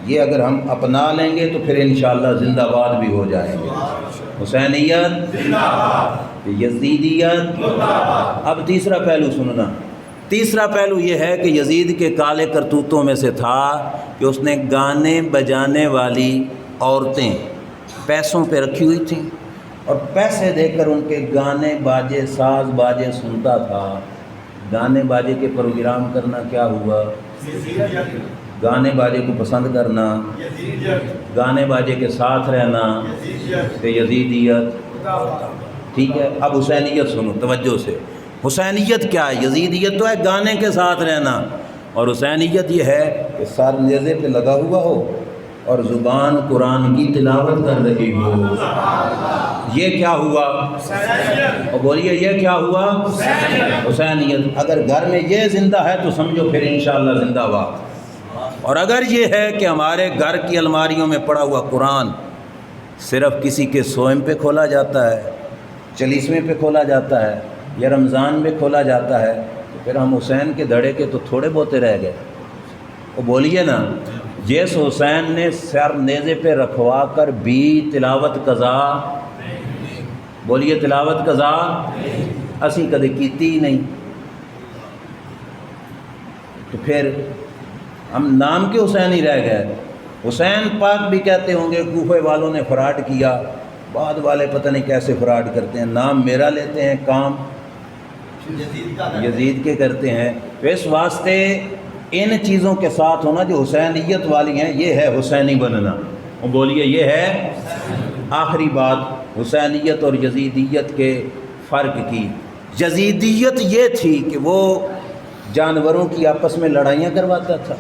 یہ اگر ہم اپنا لیں گے تو پھر انشاءاللہ زندہ باد بھی ہو جائیں گے۔ حسینیت، یزیدیت۔ اب تیسرا پہلو سننا، تیسرا پہلو یہ ہے کہ یزید کے کالے کرتوتوں میں سے تھا کہ اس نے گانے بجانے والی عورتیں پیسوں پہ رکھی ہوئی تھیں، اور پیسے دے کر ان کے گانے باجے ساز باجے سنتا تھا۔ گانے باجے کے پروگرام کرنا کیا ہوا؟ گانے باجے کو پسند کرنا، گانے باجے کے ساتھ رہنا، کہ یزیدیت۔ ٹھیک ہے، اب حسینیت سنو توجہ سے۔ حسینیت کیا ہے؟ یزیدیت تو ہے گانے کے ساتھ رہنا، اور حسینیت یہ ہے کہ سر نیزے پہ لگا ہوا ہو اور زبان قرآن کی تلاوت کر رہی ہو. یہ کیا ہوا؟ اور بولیے یہ کیا ہوا؟ حسینیت. اگر گھر میں یہ زندہ ہے تو سمجھو پھر انشاءاللہ زندہ باد. اور اگر یہ ہے کہ ہمارے گھر کی الماریوں میں پڑا ہوا قرآن صرف کسی کے سوئم پہ کھولا جاتا ہے، چالیسویں پہ کھولا جاتا ہے یا رمضان میں کھولا جاتا ہے، تو پھر ہم حسین کے دھڑے کے تو تھوڑے بہتے رہ گئے. وہ بولیے نا، جس حسین نے سر نیزے پہ رکھوا کر بھی تلاوت قضا، بولیے تلاوت قضا اسی کدے کیتی ہی نہیں، تو پھر ہم نام کے حسین ہی رہ گئے. حسین پاک بھی کہتے ہوں گے کوفے والوں نے فراڈ کیا، بعد والے پتہ نہیں کیسے فراڈ کرتے ہیں، نام میرا لیتے ہیں، کام یزید کے کرتے ہیں. تو اس واسطے ان چیزوں کے ساتھ ہونا جو حسینیت والی ہیں، یہ ہے حسینی بننا. اور بولیے یہ ہے آخری بات حسینیت اور یزیدیت کے فرق کی. یزیدیت یہ تھی کہ وہ جانوروں کی آپس میں لڑائیاں کرواتا تھا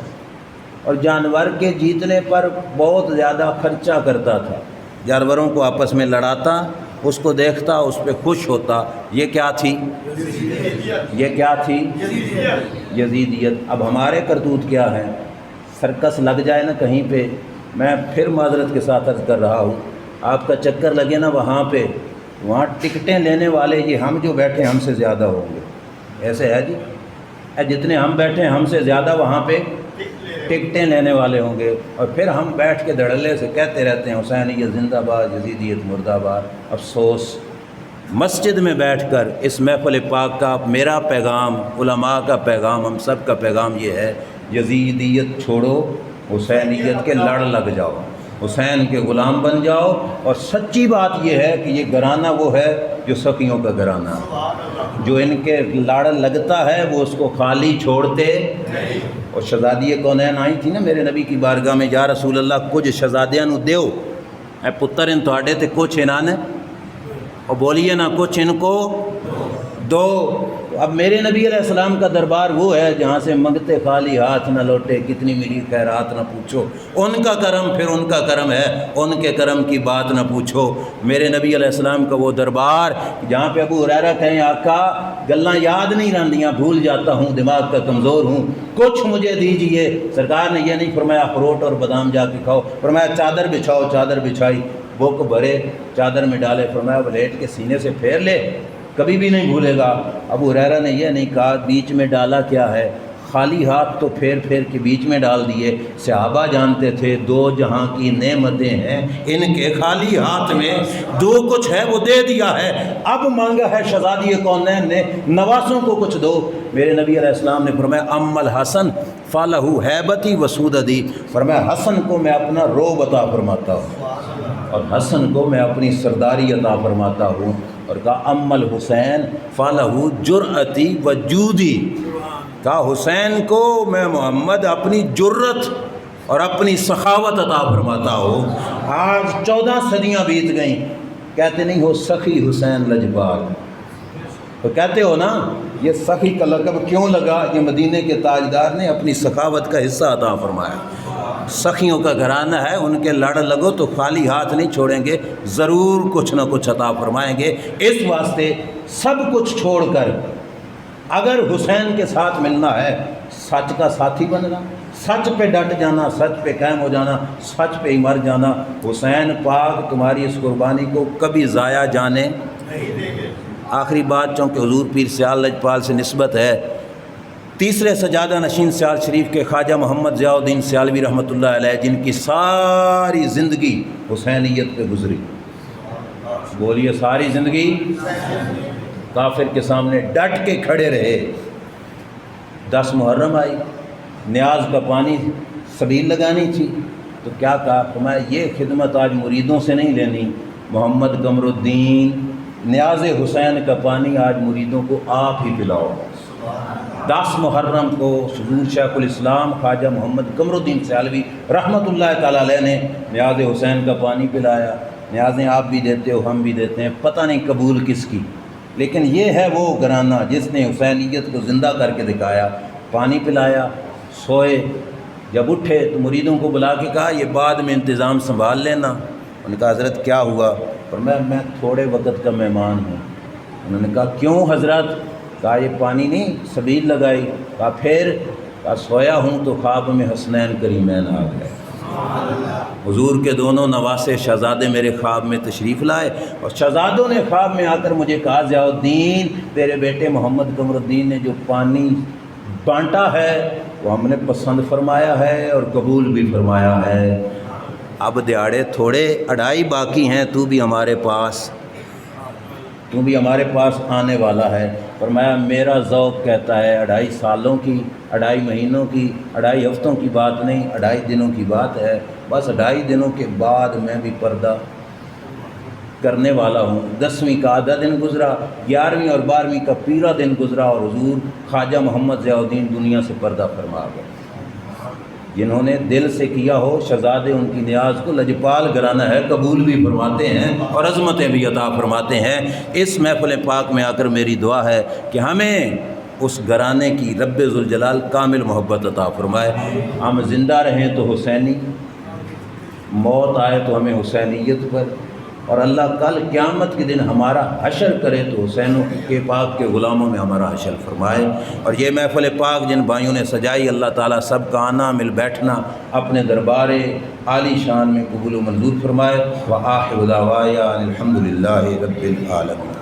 اور جانور کے جیتنے پر بہت زیادہ خرچہ کرتا تھا، جانوروں کو آپس میں لڑاتا، اس کو دیکھتا، اس پہ خوش ہوتا. یہ کیا تھی؟ یہ کیا تھی؟ یزیدیت. اب ہمارے کرتوت کیا ہے؟ سرکس لگ جائے نا کہیں پہ، میں پھر معذرت کے ساتھ عرض کر رہا ہوں، آپ کا چکر لگے نا وہاں پہ، وہاں ٹکٹیں لینے والے یہ ہم جو بیٹھے ہم سے زیادہ ہوں گے. ایسے ہے جی، جتنے ہم بیٹھے ہم سے زیادہ وہاں پہ ٹکٹیں لینے والے ہوں گے، اور پھر ہم بیٹھ کے دھڑلے سے کہتے رہتے ہیں حسینیت زندہ باد، یزیدیت مردہ باد. افسوس، مسجد میں بیٹھ کر اس محفل پاک کا میرا پیغام، علماء کا پیغام، ہم سب کا پیغام یہ ہے، یزیدیت چھوڑو، حسینیت کے لڑ لگ جاؤ، حسین کے غلام بن جاؤ. اور سچی بات یہ ہے کہ یہ گھرانہ وہ ہے جو سخیوں کا گھرانہ ہے، جو ان کے لڑ لگتا ہے وہ اس کو خالی چھوڑتے. اور شہزادی کونین آئی تھی نا میرے نبی کی بارگاہ میں، یا رسول اللہ کچھ شہزادیاں نو دیو، اے پتر ان تھوڑے تے کچھ انہاں نے، اور بولیے نا کچھ ان کو دو. اب میرے نبی علیہ السلام کا دربار وہ ہے جہاں سے منگتے خالی ہاتھ نہ لوٹے، کتنی ملی خیرات نہ پوچھو. ان کا کرم پھر ان کا کرم ہے، ان کے کرم کی بات نہ پوچھو. میرے نبی علیہ السلام کا وہ دربار جہاں پہ ابو ہریرہ کہیں آقا گلاں یاد نہیں رہندیاں، بھول جاتا ہوں، دماغ کا کمزور ہوں، کچھ مجھے دیجئے. سرکار نے یہ نہیں فرمایا اخروٹ اور بادام جا کے کھاؤ، فرمایا چادر بچھاؤ. چادر بچھائی، بک بھرے، چادر میں ڈالے، فرمایا لیٹ کے سینے سے پھیر لے، کبھی بھی نہیں بھولے گا. ابو ہریرہ نے یہ نہیں کہا بیچ میں ڈالا کیا ہے، خالی ہاتھ تو پھیر پھیر کے بیچ میں ڈال دیے. صحابہ جانتے تھے دو جہاں کی نعمتیں ہیں، ان کے خالی ہاتھ میں دو کچھ ہے وہ دے دیا ہے. اب مانگا ہے شہزادی کونین نے نواسوں کو کچھ دو. میرے نبی علیہ السلام نے فرمایا ام الحسن فالہ ہیبتی وسودتی، فرمایا حسن کو میں اپنا روب عطا فرماتا ہوں اور حسن کو میں اپنی سرداری عطا فرماتا ہوں. اور کہا ام الحسین فالہ جرأتی وجودی، کہا حسین کو میں محمد اپنی جرت اور اپنی سخاوت عطا فرماتا ہوں. آج 14 صدیاں بیت گئیں، کہتے نہیں ہو سخی حسین لجپال، تو کہتے ہو نا یہ سخی کا لقب کیوں لگا؟ یہ مدینے کے تاجدار نے اپنی سخاوت کا حصہ عطا فرمایا. سخیوں کا گھرانہ ہے، ان کے لڑ لگو تو خالی ہاتھ نہیں چھوڑیں گے، ضرور کچھ نہ کچھ عطا فرمائیں گے. اس واسطے سب کچھ چھوڑ کر اگر حسین کے ساتھ ملنا ہے، سچ کا ساتھی بننا، سچ پہ ڈٹ جانا، سچ پہ قائم ہو جانا، سچ پہ ہی مر جانا. حسین پاک تمہاری اس قربانی کو کبھی ضائع جانے. آخری بات چونکہ حضور پیر سیال لجپال سے نسبت ہے، تیسرے سجادہ نشین سیال شریف کے خواجہ محمد ضیاء الدین سیالوی رحمۃ اللہ علیہ، جن کی ساری زندگی حسینیت پہ گزری، بولیے ساری زندگی کافر کے سامنے ڈٹ کے کھڑے رہے. 10 محرم آئی، نیاز کا پانی سبیل لگانی تھی، تو کیا کہا؟ فرمایا یہ خدمت آج مریدوں سے نہیں لینی، محمد قمر الدین نیاز حسین کا پانی آج مریدوں کو آپ ہی پلاؤ. 10 محرم کو حضور شیخ الاسلام خواجہ محمد قمر الدین سیالوی رحمۃ اللہ تعالیٰ علیہ نے نیاز حسین کا پانی پلایا. نیازیں آپ بھی دیتے ہو، ہم بھی دیتے ہیں، پتہ نہیں قبول کس کی، لیکن یہ ہے وہ گھرانہ جس نے حسینیت کو زندہ کر کے دکھایا. پانی پلایا، سوئے، جب اٹھے تو مریدوں کو بلا کے کہا یہ بعد میں انتظام سنبھال لینا۔ انہوں نے کہا حضرت کیا ہوا؟ فرمایا میں تھوڑے وقت کا مہمان ہوں۔ انہوں نے کہا کیوں حضرت؟ کہا یہ پانی نہیں سبیل لگائی۔ کہا پھر؟ کہا سویا ہوں تو خواب میں حسنین کریمین آ گئے، حضور کے دونوں نواسے شہزادے میرے خواب میں تشریف لائے، اور شہزادوں نے خواب میں آ کر مجھے کہا ضیاء الدین تیرے بیٹے محمد قمر الدین نے جو پانی بانٹا ہے وہ ہم نے پسند فرمایا ہے اور قبول بھی فرمایا ہے، اب دیہاڑے تھوڑے 2.5 باقی ہیں، تو بھی ہمارے پاس آنے والا ہے۔ فرمایا میرا ذوق کہتا ہے 2.5 سالوں کی، 2.5 مہینوں کی، 2.5 ہفتوں کی بات نہیں، 2.5 دنوں کی بات ہے، بس 2.5 دنوں کے بعد میں بھی پردہ کرنے والا ہوں۔ 10ویں کا آدھا دن گزرا، 11ویں اور 12ویں کا پورا دن گزرا، اور حضور خواجہ محمد ضیاء الدین دنیا سے پردہ فرما گئے۔ جنہوں نے دل سے کیا ہو شہزادے ان کی نیاز کو لجپال گھرانہ ہے، قبول بھی فرماتے ہیں اور عظمتیں بھی عطا فرماتے ہیں۔ اس محفل پاک میں آ کر میری دعا ہے کہ ہمیں اس گھرانے کی رب ذوالجلال کامل محبت عطا فرمائے، ہم زندہ رہیں تو حسینی، موت آئے تو ہمیں حسینیت پر، اور اللہ کل قیامت کے دن ہمارا حشر کرے تو حسینوں کے پاک کے غلاموں میں ہمارا حشر فرمائے۔ اور یہ محفل پاک جن بھائیوں نے سجائی، اللہ تعالیٰ سب کا آنا مل بیٹھنا اپنے دربار عالی شان میں قبول و منظور فرمائے۔ وآخر دعوانا الحمد للہ رب العالمین۔